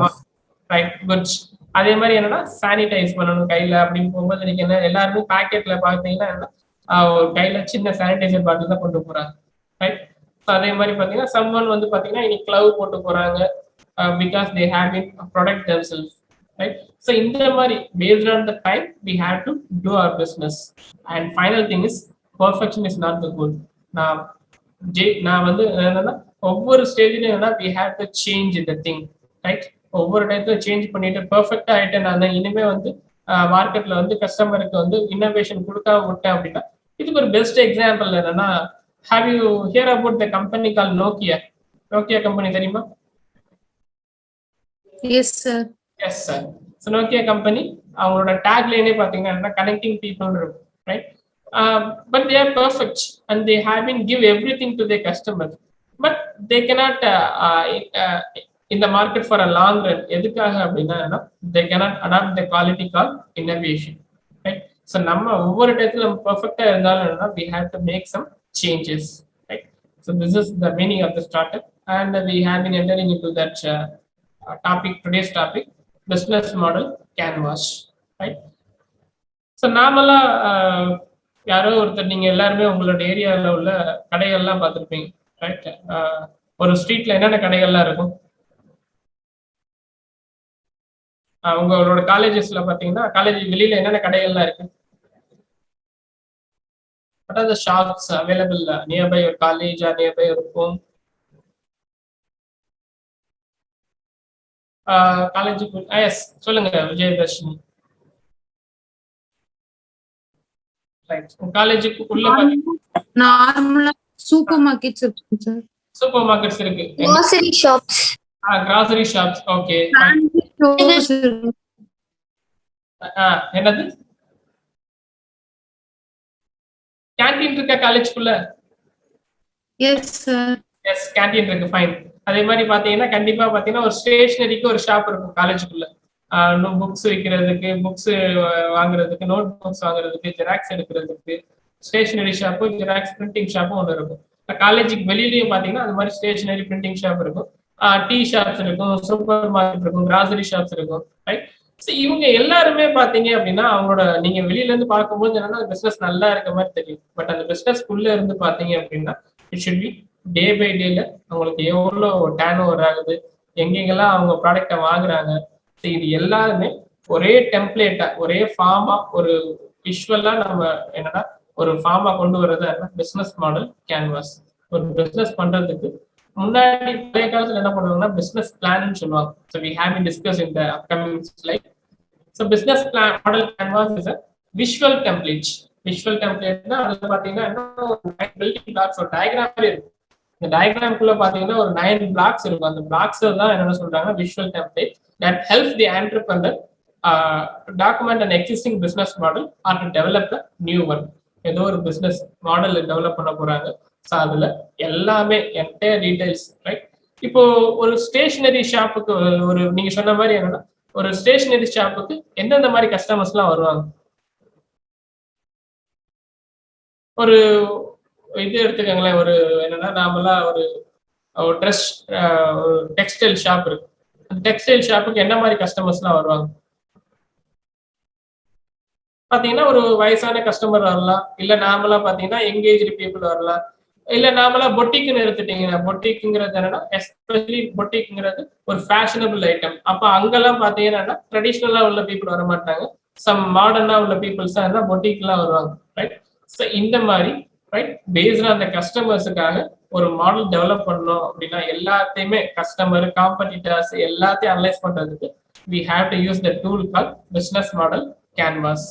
right, good. அதே மாதிரி என்னன்னா சானிடைஸ் பண்ணணும் கையில அப்படின்னு போகும்போது இன்னைக்கு என்ன எல்லாருமே பாக்கெட்ல பார்த்தீங்கன்னா என்ன ஒரு கையில சின்ன சானிடைசர் பாட்டில் தான் கொண்டு போறாங்க, ரைட்? அதே மாதிரி பாத்தீங்கன்னா சம்வன் வந்து பாத்தீங்கன்னா இன்னைக்கு க்ளவ் போட்டு போறாங்க because they have been protect themself, right? So இந்த மாதிரி based on the time we have to do our business. And final thing is perfection is not the goal. நான் வந்து என்னன்னா ஒவ்வொரு ஸ்டேஜ்லயும் என்னன்னா we have to change the thing, right? ஒவ்வொரு டயத்துல சேஞ்ச் பண்ணிட்டு பெர்ஃபெக்டா ஆயிட்டேன் நான் இனிமே வந்து மார்க்கெட்ல வந்து கஸ்டமருக்கு வந்து இன்னோவேஷன் கொடுக்காம விட்டேன் அப்படின்னா இதுக்கு ஒரு பெஸ்ட் எக்ஸாம்பிள் என்னன்னா have you heard about the company called Nokia company தெரியுமா? Yes sir. Yes sir. So Nokia company அவங்களோட tag line பாத்தீங்கன்னா connecting people, right? But they are perfect and they have been give everything to their customers, but they cannot in the market for a long run. எதுக்காக அப்படின்னா they cannot adapt the quality called innovation, right? So நம்ம ஒவ்வொரு இடத்துல பெர்ஃபெக்ட்டா இருந்தாலும் we have to make some changes, right? So this is the meaning of the startup and we have been entering into that topic, today's topic, business model canvas, right? So நாமல யாரோ ஒருத்தர் நீங்க எல்லாருமே உங்களோட ஏரியால உள்ள கடைகள்லாம் பார்த்துருப்பீங்க, ரைட்? ஒரு ஸ்ட்ரீட்ல என்னென்ன கடைகள்லாம் இருக்கும்? உங்களோட காலேஜஸ்ல பாத்தீங்கன்னா காலேஜ் வெளியில என்னென்ன கடைகள்லாம் இருக்கு? What are the shops available nearby your college or nearby your home? காலேஜுக்கு எஸ் சொல்லுங்க விஜயதர்ஷினி. காலேஜுக்கு உள்ள நார்மலா சூப்பர் மார்க்கெட்ஸ் இருக்கு சார். சூப்பர் மார்க்கெட்ஸ் இருக்கு. Grocery shops. Grocery shops. Okay. என்னது கேண்டீன் இருக்கா காலேஜ்க்குள்ள? Yes sir. எஸ் கேண்டீன் இருக்கு. ஃபைன். அதே மாதிரி பாத்தீங்கன்னா கண்டிப்பா பாத்தீங்கன்னா ஒரு ஸ்டேஷனரிக்கு ஒரு ஷாப் இருக்கும் காலேஜுக்குள்ள. புக்ஸ் விற்கிறதுக்கு, புக்ஸ் வாங்குறதுக்கு, நோட் புக்ஸ் வாங்குறதுக்கு, ஜெராக்ஸ் எடுக்கிறதுக்கு ஸ்டேஷனரி ஷாப்பு, ஜெராக்ஸ் பிரிண்டிங் ஷாப்பும் ஒன்று இருக்கும். காலேஜுக்கு வெளியிலயும் பாத்தீங்கன்னா அது மாதிரி ஸ்டேஷனரி பிரிண்டிங் ஷாப் இருக்கும், டீ ஷாப்ஸ் இருக்கும், சூப்பர் மார்க்கெட் இருக்கும், கிராசரி ஷாப்ஸ் இருக்கும். ரைட். இவங்க எல்லாருமே பாத்தீங்க அப்படின்னா அவங்களோட நீங்க வெளியில இருந்து பார்க்கும்போது என்னன்னா பிசினஸ் நல்லா இருக்க மாதிரி தெரியும். பட் அந்த பிசினஸ் உள்ள இருந்து பாத்தீங்க அப்படின்னா it should be day by டேல அவங்களுக்கு எவ்வளவு டேர்ன் ஓவர் ஆகுது, எங்கெங்கெல்லாம் அவங்க ப்ராடக்டை வாங்குறாங்க, இது எல்லாருமே ஒரே டெம்ப்ளேட்டா ஒரே ஃபார்மா ஒரு விஷுவலா நம்ம என்னன்னா ஒரு ஃபார்மா கொண்டு வர்றது பிசினஸ் மாடல் கேன்வாஸ். ஒரு பிசினஸ் பண்றதுக்கு முன்னாடி பழைய காலத்துல என்ன பண்ணுவாங்கன்னா பிசினஸ் பிளான் சொல்லுவாங்க. So we have been discussed in the upcoming slide. So business plan model canvas is a visual template. Visual template னா அது பாத்தீங்கன்னா பில்டிங் பிளாக்ஸ் ஒரு டயகிராம் இருக்கு. இந்த டயகிராம்குள்ள பாத்தீங்கன்னா ஒரு 9 பிளாக்ஸ் இருக்கும். அந்த பிளாக்ஸ் தான் என்ன சொல்றாங்க visual template that helps the entrepreneur document an existing business model or to develop a new one. ஏதோ ஒரு பிசினஸ் மாடல் டெவலப் பண்ண போறாங்க. ஸோ அதுல எல்லாமே என்டையர் டீடைல்ஸ். ரைட். இப்போ ஒரு ஸ்டேஷனரி ஷாப்புக்கு ஒரு நீங்க சொன்ன மாதிரி என்னன்னா ஒரு ஸ்டேஷனரி ஷாப்புக்கு எந்தெந்த மாதிரி கஸ்டமர்ஸ் எல்லாம் வருவாங்க? ஒரு இது எடுத்துக்கங்களேன். ஒரு என்னன்னா நாமளா ஒரு ட்ரெஸ் டெக்ஸ்டைல் ஷாப் இருக்கு. டெக்ஸ்டைல் ஷாப்புக்கு என்ன மாதிரி கஸ்டமர்ஸ் எல்லாம் வருவாங்க? பாத்தீங்கன்னா ஒரு வயசான கஸ்டமர் வரலாம், இல்ல நாமளா பாத்தீங்கன்னா எங்கேஜ்டு பீப்புள் வரலாம், இல்ல நாமளா பொட்டிக்குன்னு எடுத்துட்டீங்கன்னா பொட்டிக்குங்கிறது என்னன்னா எஸ்பெஷலி பொட்டிக்குங்கிறது ஒரு ஃபேஷனபிள் ஐட்டம். அப்ப அங்கெல்லாம் பாத்தீங்கன்னா ட்ரெடிஷ்னலா உள்ள பீப்புள் வர மாட்டாங்க, சம் மாடர்னா உள்ள பீப்புள்ஸ் தான் பொட்டிக் எல்லாம் வருவாங்க. ரைட். ஸோ இந்த மாதிரி ரைட் பேஸ்ட் அந்த கஸ்டமர்ஸுக்காக ஒரு மாடல் டெவலப் பண்ணணும் அப்படின்னா எல்லாத்தையுமே கஸ்டமர் காம்படிட்டர்ஸ் எல்லாத்தையும் அனலைஸ் பண்றதுக்கு we have to use the tool called business model canvas.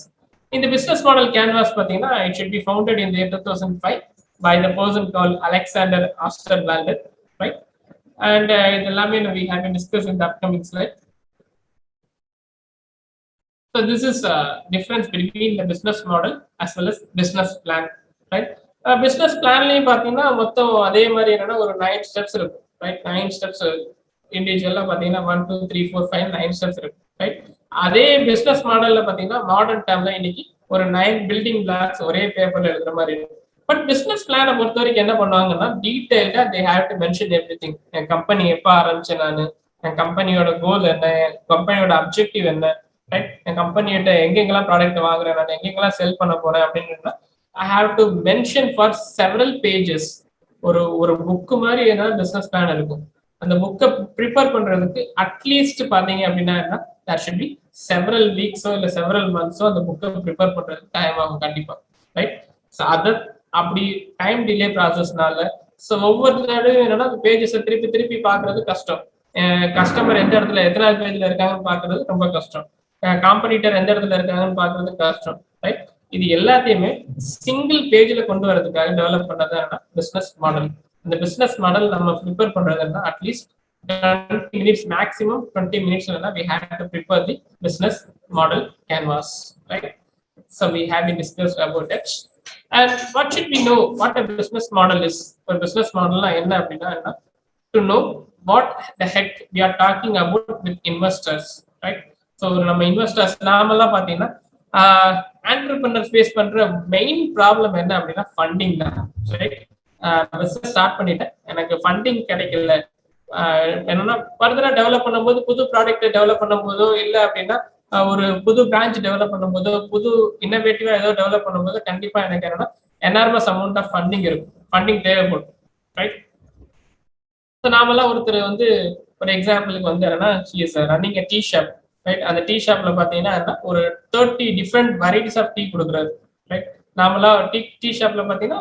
In the business model canvas பாத்தீங்கன்னா it should be founded in the year 2005 by the person called Alexander Osterwalder, right? And இது எல்லாமே we have been discussed in the upcoming slide. So this is a difference between the business model as well as business plan, right? Business planலயும் பாத்தீங்கன்னா மொத்தம் அதே மாதிரி என்னன்னா ஒரு 9 steps இருக்கும். Right. 9 steps இண்டிவிஜுவலா பாத்தீங்கன்னா 1 2 3 4 5 9 ஸ்டெப்ஸ் இருக்கு. ரைட். அதே பிசினஸ் மாடல்ல பாத்தீங்கன்னா மாடர்ன் டைம்ல இன்னைக்கு ஒரு 9 பில்டிங் பிளாக்ஸ் ஒரே பேப்பர்ல எழுதுற மாதிரி இருக்கு. பட் பிசினஸ் பிளானை பொறுத்த வரைக்கும் என்ன பண்ணுவாங்கன்னா டீடைல்டா they have to mention everything. என் கம்பெனி எப்ப ஆரம்பிச்சேன், நான் என் கம்பெனியோட கோல் என்ன, என் கம்பெனியோட அப்ஜெக்டிவ் என்ன, ரைட், என் கம்பெனியோட எங்கெங்கெல்லாம் ப்ராடக்ட் வாங்குறேன், நான் எங்கெங்கெல்லாம் செல் பண்ண போறேன் அப்படின்னு ஐ have to mention for several pages. ஒரு புக்கு மாதிரி ஏதாவது பிசினஸ் பிளான் இருக்கும். அந்த புக்கை ப்ரிப்பேர் பண்றதுக்கு அட்லீஸ்ட் பாத்தீங்க அப்படின்னா there should be several weeks இல்ல several months அந்த புக்கை ப்ரிப்பேர் பண்றதுக்கு டைம் ஆகும் கண்டிப்பா. ரைட். ஸோ அது அப்படி டைம் டிலே ப்ராசஸ்னால ஸோ ஒவ்வொரு தடவையும் என்னன்னா அந்த பேஜஸை திருப்பி திருப்பி பாக்குறது கஷ்டம். கஸ்டமர் எந்த இடத்துல எத்தனாவது பேஜ்ல இருக்காங்கன்னு பாக்குறது ரொம்ப கஷ்டம். காம்படிட்டர் எந்த இடத்துல இருக்காங்கன்னு பாக்குறது கஷ்டம். ரைட். இது எல்லாத்தையுமே சிங்கிள் பேஜ்ல கொண்டு வரதுக்காக டெவலப் பண்ணதான் பிசினஸ் மாடல். இந்த பிசினஸ் மாடல் நம்ம ப்ரிப்பேர் பண்றதுன்னா at least 20 minutes maximum 20 minutes we have to prepare the business model canvas, right? So we have been discussed about it. And what should we know what a business model is? For business model enna appadina to know what the heck we are talking about with investors, right? So நம்ம investors நாமெல்லாம் பாத்தீங்கன்னா entrepreneurs face பண்ற main problem என்ன அப்படின்னா funding தான். Right. Business start பண்ணிட்டேன், எனக்கு funding கிடைக்கல, என்னன்னா ஃபர்தரா டெவலப் பண்ணும்போது புது ப்ராடக்ட் டெவலப் பண்ணும்போதோ இல்ல அப்படின்னா ஒரு புது பிரான்ச் டெவலப் பண்ணும்போதோ புது இன்னோவேட்டிவா ஏதோ டெவலப் பண்ணும்போது கண்டிப்பா எனக்கு என்னன்னா எனார்மஸ் அமௌண்ட் ஆஃப் ஃபண்டிங் இருக்கும், ஃபண்டிங் தேவைப்படும். ரைட். ஸோ நாமெல்லாம் ஒருத்தர் ஒரு எக்ஸாம்பிளுக்கு என்னன்னா ரன்னிங் டீ ஷாப். ரைட். அந்த டீ ஷாப்ல பாத்தீங்கன்னா ஒரு 30 டிஃப்ரெண்ட் வெரைட்டிஸ் ஆஃப் டீ கொடுக்குறாரு. ரைட். நாமெல்லாம் டீ ஷாப்ல பாத்தீங்கன்னா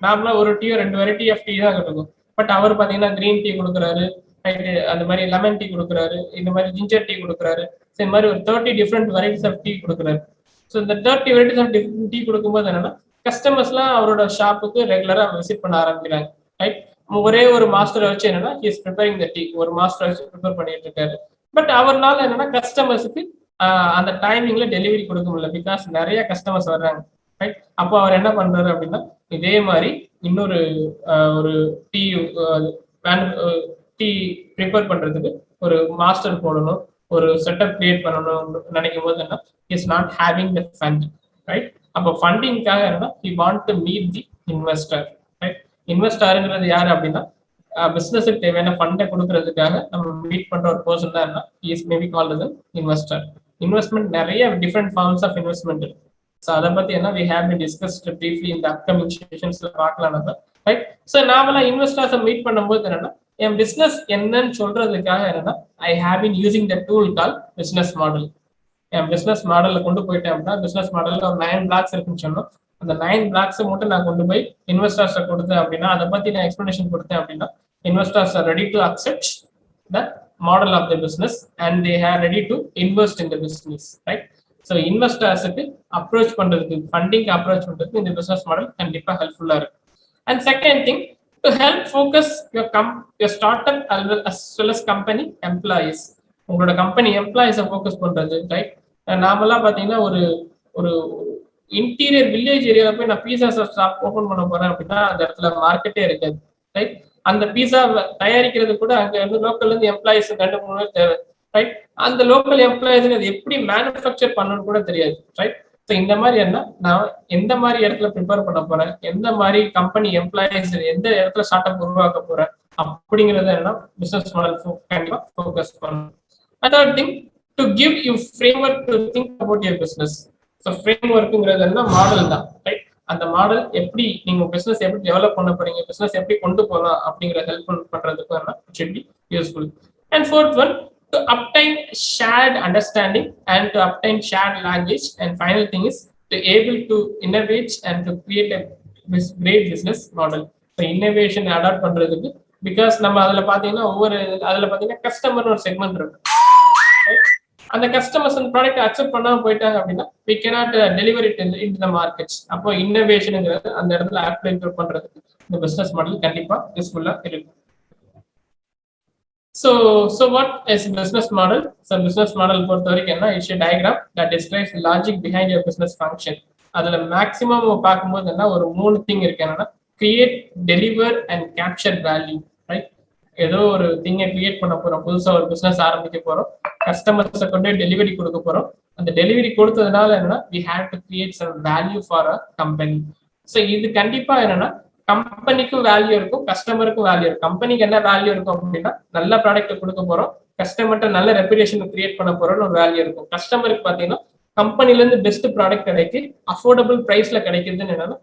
நார்மலா ஒரு டீ 2 வெரைட்டி ஆஃப் டீ தான் இருக்கும். பட் அவர் பாத்தீங்கன்னா கிரீன் டீ கொடுக்குறாரு, ரைட். அந்த மாதிரி லெமன் டீ கொடுக்குறாரு, இந்த மாதிரி ஜிஞ்சர் டீ கொடுக்குறாரு, ஸோ இந்த மாதிரி ஒரு 30 டிஃப்ரெண்ட் வெரைட்டிஸ் ஆஃப் டீ கொடுக்குறாரு. ஸோ இந்த 30 வெரைட்டிஸ் ஆஃப் டிஃப்ரெண்ட் டீ கொடுக்கும்போது என்னன்னா கஸ்டமர்ஸ்லாம் அவரோட ஷாப்புக்கு ரெகுலராக விசிட் பண்ண ஆரம்பிக்கிறாங்க. ரைட். ஒரே ஒரு மாஸ்டரை வச்சு என்னன்னா இஸ் ப்ரிப்பேரிங் த டீ, ஒரு மாஸ்டரை வச்சு ப்ரிப்பேர் பண்ணிட்டு இருக்காரு. பட் அவர்னால என்னன்னா கஸ்டமர்ஸுக்கு அந்த டைமிங்ல டெலிவரி கொடுக்க முடியல, பிகாஸ் நிறைய கஸ்டமர்ஸ் வர்றாங்க. ரைட். அப்போ அவர் என்ன பண்றாரு அப்படின்னா இதே மாதிரி இன்னொரு ஒரு டீ டீ ப்ரிப்பேர் பண்றதுக்கு ஒரு மாஸ்டர் போடணும், ஒரு செட்டப் கிரியேட் பண்ணணும்னு நினைக்கும் போது என்ன is not having the fund. Right. அப்போ ஃபண்டிங்காக என்னன்னா he want to meet the investor. Right. இன்வெஸ்டருங்கிறது யாரு அப்படின்னா பிசினஸுக்கு தேவையான ஃபண்டை கொடுக்கறதுக்காக நம்ம மீட் பண்ற ஒரு பர்சன் தான் என்ன is maybe called as investor. Investment நிறைய டிஃப்ரெண்ட் ஃபார்ம்ஸ் ஆஃப் இன்வெஸ்ட்மெண்ட் இருக்கு. ஸோ அதை பத்தி என்ன we have been discussed briefly in the upcoming sessionsல பார்க்கலாம் நம்ம. ரைட். ஸோ நாமெல்லாம் இன்வெஸ்டர்ஸை மீட் பண்ணும்போது என்னன்னா என் பிசினஸ் என்னன்னு சொல்றதுக்காக என்னன்னா I have been using the tool call business model. N business மாடல்ல கொண்டு போயிட்டேன் அப்படின்னா பிசினஸ் மாடல்ல ஒரு 9 blocks இருக்குன்னு சொன்னோம். அந்த 9 blocks மட்டும் நான் கொண்டு போய் இன்வெஸ்டர்ஸை கொடுத்தேன் அப்படின்னா அதை பத்தி நான் எக்ஸ்பிளனேஷன் கொடுத்தேன் அப்படின்னா investors are ready to accept the model of the business and they are ready to invest in the business. Right. So இன்வெஸ்டர்ஸுக்கு அப்ரோச் பண்றதுக்கு ஃபண்டிங் அப்ரோச் பண்றதுக்கு இந்த பிசினஸ் மாடல் கண்டிப்பா ஹெல்ப்ஃபுல்லா இருக்கு. And second thing to help focus your startup as well as company employees. உங்களோட company எம்ப்ளாயிஸை focus பண்றது. ரைட். நாமெல்லாம் பார்த்தீங்கன்னா ஒரு ஒரு இன்டீரியர் வில்லேஜ் ஏரியாவில் போய் நான் பீஸா ஷாப் ஓப்பன் பண்ண போறேன் அப்படின்னா அந்த இடத்துல மார்க்கெட்டே இருக்காது. ரைட். அந்த பீஸா தயாரிக்கிறது கூட அங்கே வந்து லோக்கல்ல இருந்து எம்ப்ளாயிஸ் 2-3 பேர் தேவை. ரைட். அந்த லோக்கல் எம்ப்ளாயிஸ்க்கு அது எப்படி மேனுஃபேக்சர் பண்ணணும்னு கூட தெரியாது. ரைட். ஸோ இந்த மாதிரி என்ன நான் எந்த மாதிரி இடத்துல ப்ரிப்பேர் பண்ண போறேன், எந்த மாதிரி கம்பெனி எம்ப்ளாயிஸ் எந்த இடத்துல ஸ்டார்ட் அப் உருவாக்க போறேன் அப்படிங்கிறத என்ன பிசினஸ் மாடல் கண்டிப்பா ஃபோக்கஸ் பண்ணணும். Third thing, to give you framework to think about your business. So frameworkங்கிறது என்ன மாடல் தான். ரைட். அந்த மாடல் எப்படி நீங்க பிசினஸ் எப்படி டெவலப் பண்ண போறீங்க, பிசினஸ் எப்படி கொண்டு போகலாம் அப்படிங்கிற ஹெல்ப் பண்றதுக்கு என்ன should be useful. And fourth one, to obtain shared understanding and to obtain shared language. And final thing is to able to innovate and to create a great business model. So innovation adopt பண்றதுக்கு because நம்ம அதுல பாத்தீங்கன்னா அதுல பாத்தீங்கன்னா customer ஒரு segment இருக்கு. அந்த customers அந்த ப்ராடக்ட் அக்செப்ட் பண்ணாம போயிட்டாங்க அப்படின்னா we cannot deliver it into the markets. அப்போ இன்னோவேஷன்ங்கிறது அந்த இடத்துல அப்ளை பண்றதுக்கு இந்த பிசினஸ் மாடல் கண்டிப்பா யூஸ்ஃபுல்லா இருக்கும். So what is business model? So business model பொறுத்த வரைக்கும் என்ன it's a diagram that describes the logic behind your business function. அதுல மேக்ஸிமம் பார்க்கும்போது என்ன ஒரு 3 திங் இருக்கு. என்னன்னா create, deliver and capture value. Right. ஏதோ ஒரு திங்கை கிரியேட் பண்ண போறோம், புதுசா ஒரு பிசினஸ் ஆரம்பிக்க போறோம், கஸ்டமர்ஸை கொண்டு டெலிவரி கொடுக்க போறோம். அந்த டெலிவரி கொடுத்ததுனால என்னன்னா we have to create some value for a company. So இது கண்டிப்பா என்னன்னா கம்பெனிக்கும் வேல்யூ இருக்கும், கஸ்டமருக்கும் வேல்யூ இருக்கும். கம்பெனிக்கு என்ன வேல்யூ இருக்கும் அப்படின்னா நல்ல ப்ராடக்ட் கொடுக்க போறோம், கஸ்டமர்கிட்ட நல்ல ரெப்யூட்டேஷன் கிரியேட் பண்ண போறோம்னு ஒரு வேல்யூ இருக்கும். கஸ்டமருக்கு பாத்தீங்கன்னா கம்பெனில இருந்து பெஸ்ட் ப்ராடக்ட் கிடைக்கு, அஃபோர்டபுள் பிரைஸ்ல கிடைக்குதுன்னு என்னன்னா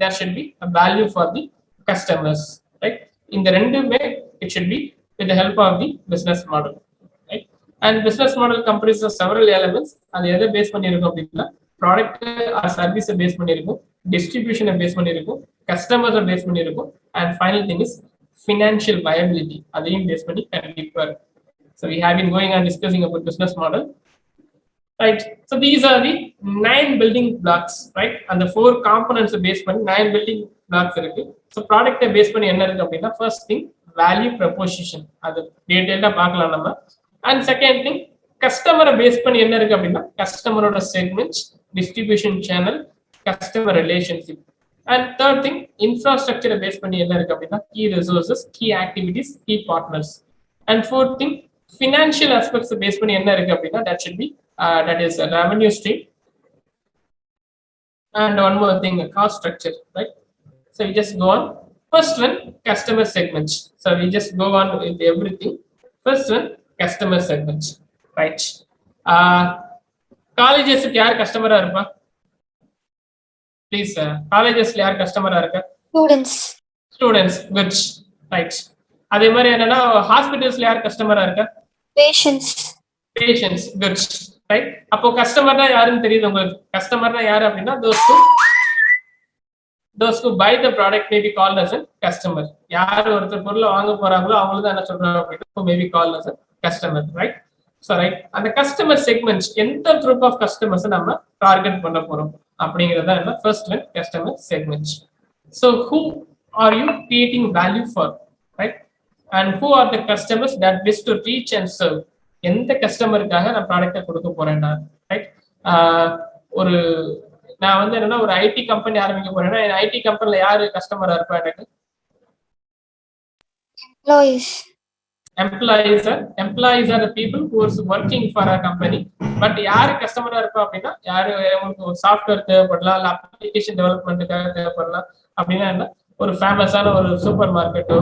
there should be a value for the customers. Right. இந்த ரெண்டுமே it should be with the help of the business model. Right. And business model comprises of several elements. அது எதை பேஸ் பண்ணிருக்கும் அப்படின்னா ப்ராடக்ட் ஆர் சர்வீஸை பேஸ் பண்ணிருக்கும், டிஸ்ட்ரிபியூஷனை face பண்ணிருக்கும், கஸ்டமர்ஸை பேஸ் பண்ணிருக்கும், and final thing is financial viability அதையும் பேஸ் பண்ணி கண்டிப்பா இருக்கும். So we have been going on discussing about business model. Right. So these are the 9 building blocks. Right. And the 4 components based on 9 building blocks இருக்கு. So product based பண்ணி என்ன இருக்கு அப்படின்னா first thing value proposition. அது டீடைலா பார்க்கலாம் நம்ம. And second thing customer based பண்ணி என்ன இருக்கு அப்படின்னா கஸ்டமரோட segments, distribution channel, customer relationship. And third thing infrastructure based பண்ணி என்ன இருக்கு அப்படின்னா key resources, key activities, key partners. And fourth thing financial aspects based பண்ணி என்ன இருக்கு அப்படின்னா that should be that is a revenue stream. And one more thing, cost structure. Right. So we just go on. First one, customer segments. So we just go on with everything. First one, customer segments. Right. Colleges யார் கஸ்டமரா இருப்பா? Please, colleges யார் கஸ்டமரா இருக்கா? Students. Good. Right. அதே மாதிரி என்னன்னா ஹாஸ்பிடல்ஸ்ல யார் கஸ்டமரா இருக்கா? Patients. Good. Right. அப்போ கஸ்டமர்னா யாருன்னு தெரியுது உங்களுக்கு? கஸ்டமர்னா யாரு அப்படின்னா those who buy the product may be called as a customer. யார் ஒருத்தர் பொருளை வாங்க போறாங்களோ அவங்களுக்கு தான் என்ன சொல்றாங்க அப்படின்னா may be called as a customer, right? So right, அந்த customer segments எந்த group of customers நம்ம டார்கெட் பண்ண போறோம் அப்படிங்கறத என்ன first one customer segments. So who are you creating value for, right? And who are the customers that wish to reach and serve? எந்த கஸ்டமருக்காக நான் ப்ராடக்ட்டை கொடுக்க போறேன்னா, ரைட்? ஒரு நான் வந்து என்னன்னா ஒரு ஐடி கம்பெனி ஆரம்பிக்க போறேன்னா ஐடி கம்பெனில யாரு கஸ்டமரா இருப்பா எனக்கு? Employees are the people who is working for a company. But யாரு கஸ்டமரா இருப்பா அப்படின்னா யாரு உங்களுக்கு ஒரு சாஃப்ட்வேர் தேவைப்படலாம், இல்ல அப்ளிகேஷன் டெவலப்மெண்ட்டுக்காக தேவைப்படலாம். அப்படின்னா என்ன, ஒரு ஃபேமஸான ஒரு சூப்பர் மார்க்கெட்டோ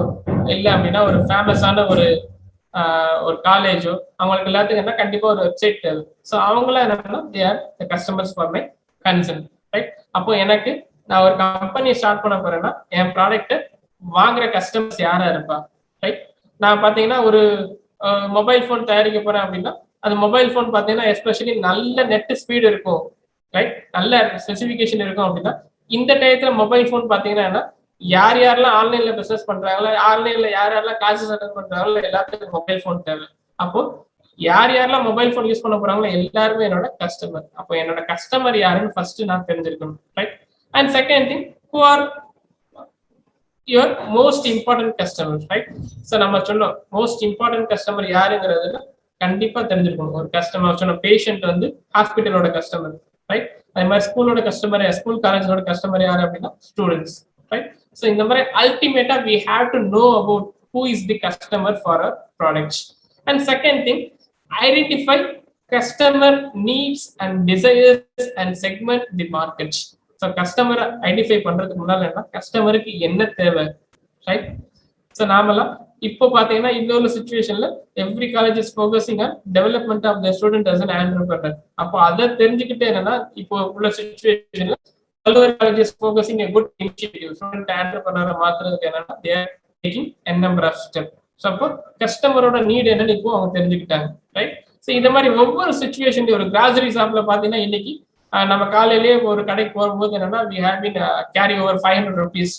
இல்ல அப்படின்னா ஒரு ஃபேமஸான ஒரு காலேஜோ, அவங்களுக்கு எல்லாத்துக்கும் என்ன கண்டிப்பா ஒரு வெப்சைட் தேவை. ஸோ அவங்களாம் என்னன்னா they are the customers for my concern, right? அப்போ எனக்கு நான் ஒரு கம்பெனி ஸ்டார்ட் பண்ண போறேன்னா என் ப்ராடக்ட்டை வாங்குற கஸ்டமர்ஸ் யாரா இருப்பா, ரைட்? நான் பாத்தீங்கன்னா ஒரு மொபைல் ஃபோன் தயாரிக்க போறேன் அப்படின்னா அந்த மொபைல் ஃபோன் பாத்தீங்கன்னா எஸ்பெஷலி நல்ல நெட் ஸ்பீடு இருக்கும், ரைட்? நல்ல ஸ்பெசிஃபிகேஷன் இருக்கும் அப்படின்னா இந்த டயத்துல மொபைல் ஃபோன் பாத்தீங்கன்னா யார் யாரெல்லாம் ஆன்லைன்ல பிசினஸ் பண்றாங்களோ, ஆன்லைன்ல யார் யாரெல்லாம் காசு செட்டில் பண்றாங்களோ எல்லாத்துக்கும் மொபைல் ஃபோன் தேவை. அப்போ யார் யாரெல்லாம் மொபைல் ஃபோன் யூஸ் பண்ண போறாங்களோ எல்லாருமே என்னோட கஸ்டமர். அப்போ என்னோட கஸ்டமர் யாருன்னு ஃபர்ஸ்ட் நான் தெரிஞ்சிருக்கணும், right? And second thing, who are your most important customers, right? So நம்ம சொன்னோம் மோஸ்ட் இம்பார்ட்டன்ட் கஸ்டமர் யாருங்கிறது கண்டிப்பா தெரிஞ்சிருக்கணும். ஒரு கஸ்டமர் சொன்ன பேஷண்ட் வந்து ஹாஸ்பிட்டலோட கஸ்டமர், ரைட்? அதே மாதிரி ஸ்கூலோட கஸ்டமர், ஸ்கூல் காலேஜோட கஸ்டமர் யாரு அப்படின்னா ஸ்டூடெண்ட்ஸ், ரைட்? ஸோ இந்த மாதிரி அல்டிமேட்டா we have to know about who is the customer for our products. And second thing, identify customer needs and desires and segment the market. So கஸ்டமரை identify பண்றதுக்கு முன்னால என்ன, கஸ்டமருக்கு என்ன தேவை, ரைட்? ஸோ நாமெல்லாம் இப்போ பாத்தீங்கன்னா இன்னொரு சுச்சுவேஷன்ல every college is focusing on development of the student as an entrepreneur. அப்போ அதை தெரிஞ்சுக்கிட்டே என்னன்னா இப்போ உள்ள சுச்சுவேஷன்ல பல்வேறு colleges focusing a good initiative student ஆண்டர்பிரனரை மாத்துறதுக்கு என்னன்னா they are taking n number of steps. So அப்போ கஸ்டமரோட நீட் என்னன்னு இப்போ அவங்க தெரிஞ்சுக்கிட்டாங்க, ரைட்? ஸோ இந்த மாதிரி ஒவ்வொரு சுச்சுவேஷன்ல ஒரு கிராசரி ஷாப்ல பாத்தீங்கன்னா இன்னைக்கு நம்ம காலையிலேயே ஒரு கடைக்கு போகும்போது என்னன்னா we have been carry over 500 rupees,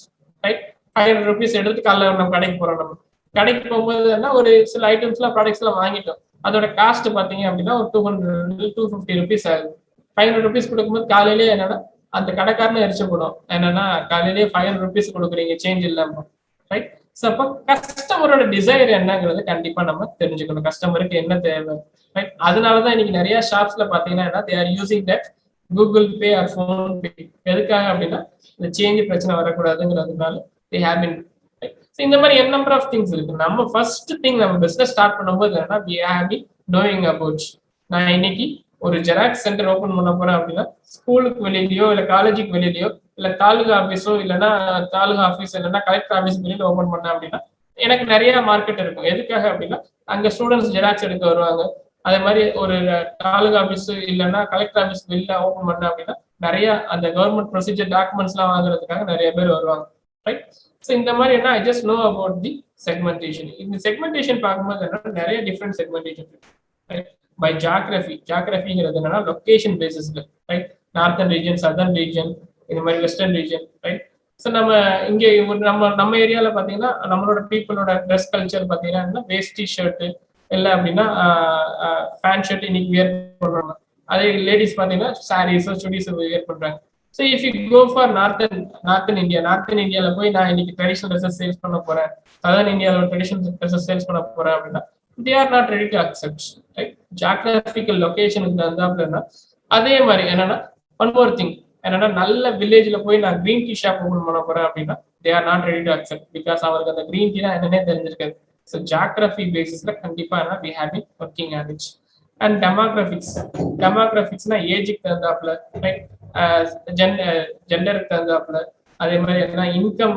right? 500 rupees எடுத்து காலையில நம்ம கடைக்கு போறோம். நம்ம கடைக்கு போகும்போது என்ன ஒரு சில ஐட்டம்ஸ்லாம் ப்ராடக்ட்ஸ் எல்லாம் வாங்கிட்டோம், அதோட காஸ்ட் பாத்தீங்க அப்படின்னா ஒரு 250 rupees ஆகுது. 500 rupees கொடுக்கும்போது காலையிலேயே என்னன்னா அந்த கடைக்காரனை எரிச்சு போடும், என்னன்னா காலையிலேயே 500 rupees கொடுக்குறீங்க சேஞ்ச் இல்லாம, ரைட்? ஸோ அப்போ கஸ்டமரோட டிசைர் என்னங்கிறது கண்டிப்பா நம்ம தெரிஞ்சுக்கணும், கஸ்டமருக்கு என்ன தேவை, ரைட்? அதனாலதான் இன்னைக்கு நிறைய ஷாப்ஸ்ல பாத்தீங்கன்னா they are using that Google Pay or PhonePe. எதுக்காக அப்படின்னா இந்த சேஞ்ச் பிரச்சனை வரக்கூடாதுங்கிறதுனால they have been, right? So இந்த மாதிரி n number of things இருக்கு. நம்ம ஃபர்ஸ்ட் திங் நம்ம பிசினஸ் ஸ்டார்ட் பண்ணும்போது என்னன்னா we have been knowing about. நான் இன்னைக்கு ஒரு ஜெராக்ஸ் சென்டர் ஓபன் பண்ண போறேன் அப்படின்னா ஸ்கூலுக்கு வெளியிலயோ இல்ல காலேஜுக்கு வெளியிலயோ இல்ல தாலுகா ஆபீஸோ இல்லைன்னா தாலுகா ஆபீஸ் இல்லைன்னா கலெக்டர் ஆபீஸ் வெளியில ஓபன் பண்ணேன் அப்படின்னா எனக்கு நிறைய மார்க்கெட் இருக்கும். எதுக்காக அப்படின்னா அங்க ஸ்டூடெண்ட்ஸ் ஜெராக்ஸ் எடுக்க வருவாங்க. அதே மாதிரி ஒரு தாலுகா ஆபீஸ் இல்லைன்னா கலெக்டர் ஆபீஸ் வெளியில ஓபன் பண்ண அப்படின்னா நிறைய அந்த கவர்மெண்ட் ப்ரொசீஜர் டாக்குமெண்ட்ஸ் எல்லாம் வாங்குறதுக்காக நிறைய பேர் வருவாங்க, ரைட்? ஸோ இந்த மாதிரி என்ன I just know about the segmentation. இந்த செக்மெண்டேஷன் பார்க்கும்போது என்னன்னா நிறைய டிஃப்ரெண்ட் செக்மெண்டேஷன் இருக்கு, ரைட்? பை ஜியாகிரபிங்கிறது என்னன்னா லொகேஷன் பேசிஸ்ல, right? Northern region, southern region, இந்த மாதிரி வெஸ்டர்ன் ரீஜன், ரைட்? ஸோ நம்ம இங்கே நம்ம ஏரியாவில் பார்த்தீங்கன்னா நம்மளோட பீப்புளோட ட்ரெஸ் கல்ச்சர் பார்த்தீங்கன்னா வேஸ்டி ஷர்ட்டு இல்லை அப்படின்னா ஃபேன் ஷர்ட் இன்னைக்கு வியர் பண்றாங்க. அதே லேடிஸ் பார்த்தீங்கன்னா சாரீஸோ சுடிஸோ வியர் பண்றாங்க. So if you go for northern இந்தியாவில் போய் நான் இன்னைக்கு ட்ரெடிஷனல் ட்ரெஸ்ஸஸ் சேல்ஸ் பண்ண போறேன், சதர்ன் இந்தியாவில் ட்ரெடிஷனல் ட்ரெஸ்ஸஸ் சேல்ஸ் பண்ண போறேன் அப்படின்னா they are not ready to accept, right? Geographical location இருந்தா அதே மாதிரி என்னன்னா ஒன் மோர் திங் என்னன்னா நல்ல வில்லேஜ்ல போய் நான் கிரீன் டீ ஷாப் ஓபன் பண்ண போறேன் அப்படின்னா they are not ready to accept because அவருக்கு அந்த கிரீன் டீனா என்னன்னே தெரிஞ்சிருக்காது. ஸோ ஜியாகிரபி பேசிஸ்ல கண்டிப்பா என்ன we have been working on it. And டெமோகிராஃபிக்ஸ்னா ஏஜுக்கு தகுந்தாப்புல, ரைட்? ஜெண்டருக்கு தகுந்தாப்புல, அதே மாதிரி என்ன இன்கம்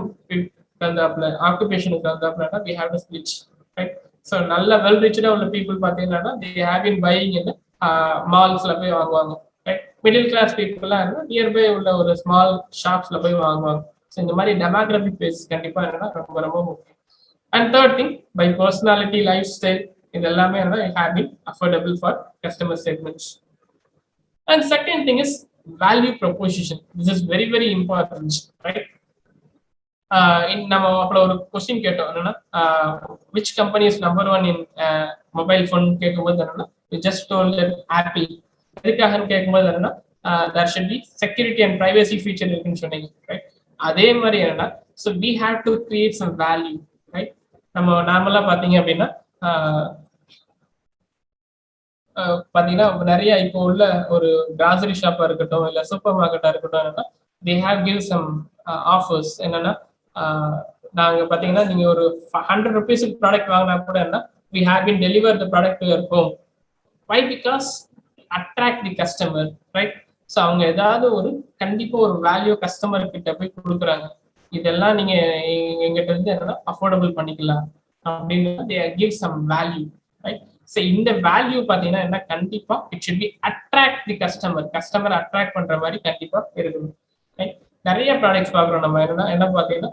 தகுந்தாப்புல, ஆக்குபேஷனுக்கு தகுந்தாப்புல we have to switch, right? So நல்ல வெல் ரிச்சடா உள்ள பீப்புள் பார்த்தீங்கன்னா they have been buying in மால்ஸ்ல போய் வாங்குவாங்க, ரைட்? மிடில் கிளாஸ் பீப்புள்லாம் நியர்பை உள்ள ஒரு ஸ்மால் ஷாப்ஸ்ல போய் வாங்குவாங்க. ஸோ இந்த மாதிரி டெமோகிராஃபிக் பேசிஸ் கண்டிப்பா என்னன்னா ரொம்ப ரொம்ப முக்கியம். And third thing by personality, lifestyle, இது எல்லாமே have been affordable for customer segments. And second thing is value proposition. This is very very important, right? நம்ம அப்போ ஒரு கொஸ்டின் கேட்டோம் என்னன்னா which company is number 1 in mobile phone கேட்கும்போது என்னன்னா just told apple. எதுக்காகன்னு கேட்கும்போது என்னன்னா there should be security and privacy feature இருக்குன்னு சொன்னீங்க, ரைட்? அதே மாதிரி என்னன்னா so we have to create some value, right? நம்ம நார்மலா பாத்தீங்க அப்படின்னா பாத்தீங்கன்னா நிறைய இப்போ உள்ள ஒரு கிராசரி ஷாப்பா இருக்கட்டும் இல்ல சூப்பர் மார்க்கெட்டா இருக்கட்டும் என்னன்னா they have give some offers. என்னன்னா நாங்க பாத்தீங்கன்னா நீங்க ஒரு 100 rupees ப்ராடக்ட் வாங்கினா கூட என்ன we have been deliver the product to your home. Why? Because attract the customer, right? So அவங்க ஏதாவது ஒரு கண்டிப்பா ஒரு வேல்யூ கஸ்டமர் கிட்ட போய் கொடுக்குறாங்க. இதெல்லாம் நீங்க எங்கிட்ட இருந்து என்னன்னா அஃபோர்டபுள் பண்ணிக்கலாம் அப்படின்னு they give some value, right? So இந்த வேல்யூ பாத்தீங்கன்னா என்ன கண்டிப்பா it should B attract the customer attract பண்ற மாதிரி கண்டிப்பா இருக்கணும், ரைட்? நிறைய ப்ராடக்ட்ஸ் பாக்குறோம் நம்ம என்னன்னா என்ன பாத்தீங்கன்னா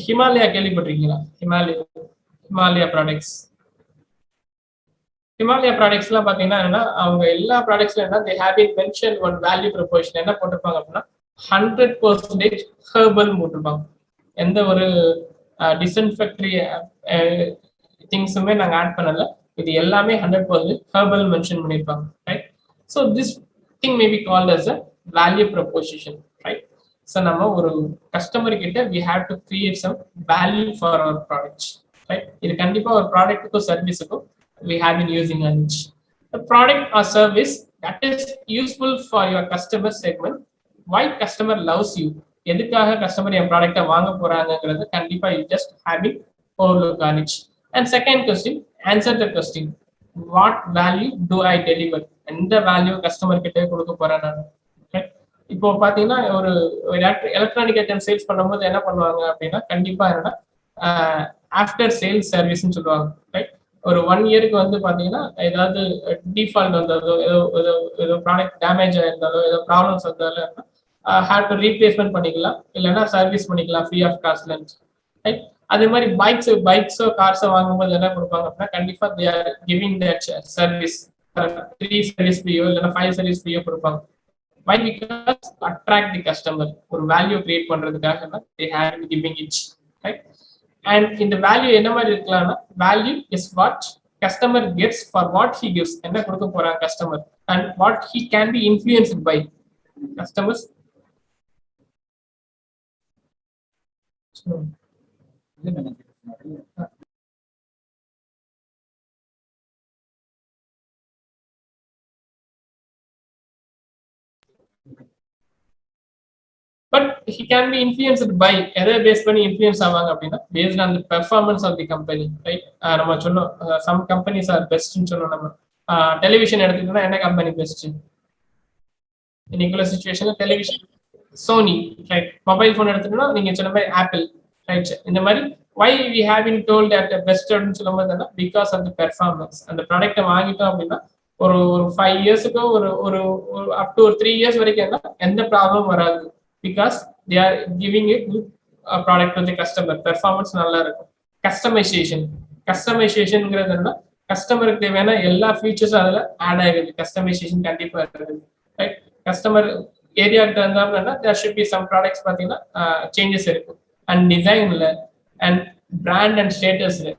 ஹிமாலயா கேள்விப்பட்டிருக்கீங்களா? ஹிமாலயா ப்ராடக்ட்ஸ்லாம் பாத்தீங்கன்னா என்னன்னா அவங்க எல்லா ப்ராடக்ட்ஸ்ல என்ன they have been mentioned one value proposition. என்ன போட்டிருப்பாங்க அப்படின்னா 100% ஹெர்பல் போட்டிருப்பாங்க. எந்த ஒரு டிஸ்இன்ஃபெக்டரி திங்ஸுமே நாங்க ஆட் பண்ணல. இது எல்லாமே 100% ஹெர்பல் மென்ஷன் பண்ணியிருப்பாங்க, right? So this thing may be called as a value proposition, right? So நம்ம ஒரு கஸ்டமர் கிட்ட we have to create some value for our products, right? இது கண்டிப்பா ஒரு ப்ராடக்ட்டுக்கும் சர்வீஸுக்கும் we have been using a niche. The product or service that is useful for your customer segment. Why customer loves you? எதுக்காக customer என் ப்ராடக்ட்டை வாங்க போறாங்கிறது கண்டிப்பா you just have it overlook on it. And second question, answer the question. What value do I deliver? எந்த value customer கிட்ட கொடுக்க போறேன் நான்? இப்போ பாத்தீங்கன்னா ஒரு எலக்ட்ரானிக் ஐட்டம் சேல்ஸ் பண்ணும்போது என்ன பண்ணுவாங்க அப்படின்னா கண்டிப்பா என்னன்னா ஆஃப்டர் சேல்ஸ் சர்வீஸ்ன்னு சொல்லுவாங்க, ரைட்? ஒரு 1 இயருக்கு வந்து பாத்தீங்கன்னா ஏதாவது டிஃபால்ட் வந்ததோ ஏதோ ப்ராடக்ட் டேமேஜ் ஆயிருந்தாலோ ஏதோ ப்ராப்ளம்ஸ் வந்தாலும் ஹேவ் டு ரீப்ளேஸ்மெண்ட் பண்ணிக்கலாம், இல்லைன்னா சர்வீஸ் பண்ணிக்கலாம் ஃப்ரீ ஆஃப் காஸ்ட்ல, ரைட்? அதே மாதிரி பைக்ஸோ கார்ஸோ வாங்கும்போது என்ன கொடுப்பாங்க அப்படின்னா கண்டிப்பா they are giving that service 3 service ஃப்ரீயோ இல்லைன்னா 5 சர்வீஸ் ஃப்ரீயோ கொடுப்பாங்க. Why? Because attract the customer, ஒரு வேல்யூ கிரியேட் பண்றதுக்காக they have been giving it, right? And in the value என்ன மாதிரி இருக்கலாம்னா value is what customer gets for what he gives. என்ன கொடுக்க போறாங்க customer and what he can be influenced by customers. But he can be influenced by எதை base பண்ணி influence ஆவாங்க அப்படின்னா based on the performance of the company, right? நம்ம சொன்னோம் some companies are best ன்னு சொன்னோம். நம்ம டெலிவிஷன் எடுத்துக்கிட்டோம்னா என்ன கம்பெனி பெஸ்ட் இன்னைக்குள்ள சிச்சுவேஷன்ல? Television Sony, right? Mobile phone எடுத்துக்கிட்டோம்னா நீங்க சொன்ன மாதிரி ஆப்பிள், ரைட்? இந்த மாதிரி why we have been told that best ன்னு சொல்லும்போது because of the performance. அந்த ப்ராடக்ட்டை வாங்கிட்டோம் அப்படின்னா ஒரு 5 இயர்ஸுக்கு ஒரு அப் டு 3 இயர்ஸ் வரைக்கும் எந்த ப்ராப்ளம் வராது. Because they are giving a good product to the customer. Performance நல்லா இருக்கும். கஸ்டமைசேஷன்ங்கிறது என்ன? கஸ்டமருக்கு தேவையான எல்லா ஃபீச்சர்ஸும் அதில் ஆட் ஆகிடுது. கஸ்டமைசேஷன் கண்டிப்பாக இருக்குது, ரைட்? கஸ்டமர் ஏரியா இருந்தாங்கன்னா there should be some products பார்த்தீங்கன்னா சேஞ்சஸ் இருக்கும். அண்ட் டிசைனில் அண்ட் பிராண்ட் அண்ட் ஸ்டேட்டஸில்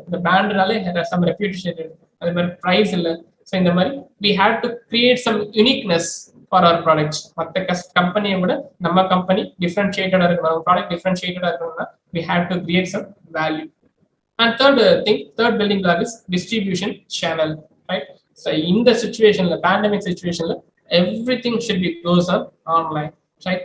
இந்த பிராண்ட்னாலே சம் ரெப்யூட்டேஷன் இருக்கு. அதே மாதிரி ப்ரைஸ் இல்லை. ஸோ இந்த மாதிரி we have to create some uniqueness for our products. மற்ற கம்பெனியை விட நம்ம கம்பெனி டிஃபரன்ஷியேட்டடா இருக்கணும், நம்ம ப்ராடக்ட் டிஃபரன்ஷியேட்டடா இருக்கணும்னா we have to create some value. And third building block is distribution channel, right? So in the situationல pandemic situationல everything should be goes on online, right?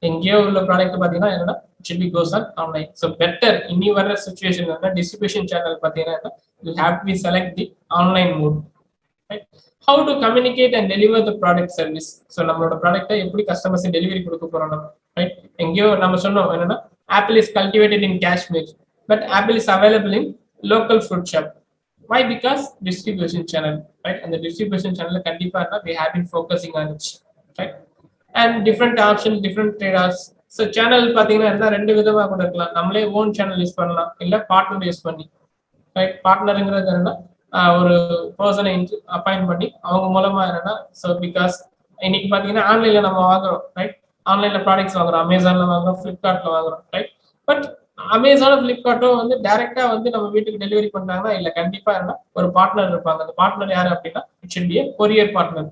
எங்கேயோ உள்ள product பார்த்தீங்கன்னா என்னன்னா should be goes on online. So better இனி வர சிச்சுவேஷன்ல distribution channel பார்த்தீங்கன்னா you have to select the online mode. Right? How to communicate and deliver the product service. So நம்மளோட ப்ராடக்ட்டை எப்படி கஸ்டமர்ஸ் டெலிவரி கொடுக்க போறோம் நம்ம, ரைட்? எங்கேயோ நம்ம சொன்னோம் என்னன்னா apple is cultivated in Kashmir, but apple is available in local fruit shop. Why? Because distribution channel, right? And the distribution channel கண்டிப்பா we have been focusing on it, right? And different options, different trade-offs. So channel பாத்தீங்கன்னா என்ன ரெண்டு விதமா கூட இருக்கலாம். நம்மளே own channel use பண்ணலாம், இல்ல பார்ட்னர் யூஸ் பண்ணி, ரைட்? பார்ட்னருங்கிறது என்னன்னா ஒரு பர்சனை அப்பாயிண்ட் பண்ணி அவங்க மூலமா என்னன்னா ஸோ பிகாஸ் இன்னைக்கு பாத்தீங்கன்னா ஆன்லைன்ல நம்ம வாங்குறோம், ரைட்? ஆன்லைன்ல ப்ராடக்ட்ஸ் வாங்குறோம், அமேசான்ல வாங்குறோம், ஃபிளிப்கார்ட்ல வாங்குறோம், ரைட்? பட் அமேசானும் ஃபிளிப்கார்ட்டும் வந்து டைரக்டா வந்து நம்ம வீட்டுக்கு டெலிவரி பண்றாங்கன்னா இல்ல, கண்டிப்பா என்ன ஒரு பார்ட்னர் இருப்பாங்க. அந்த பார்ட்னர் யாரு அப்படின்னா it should be courier partner.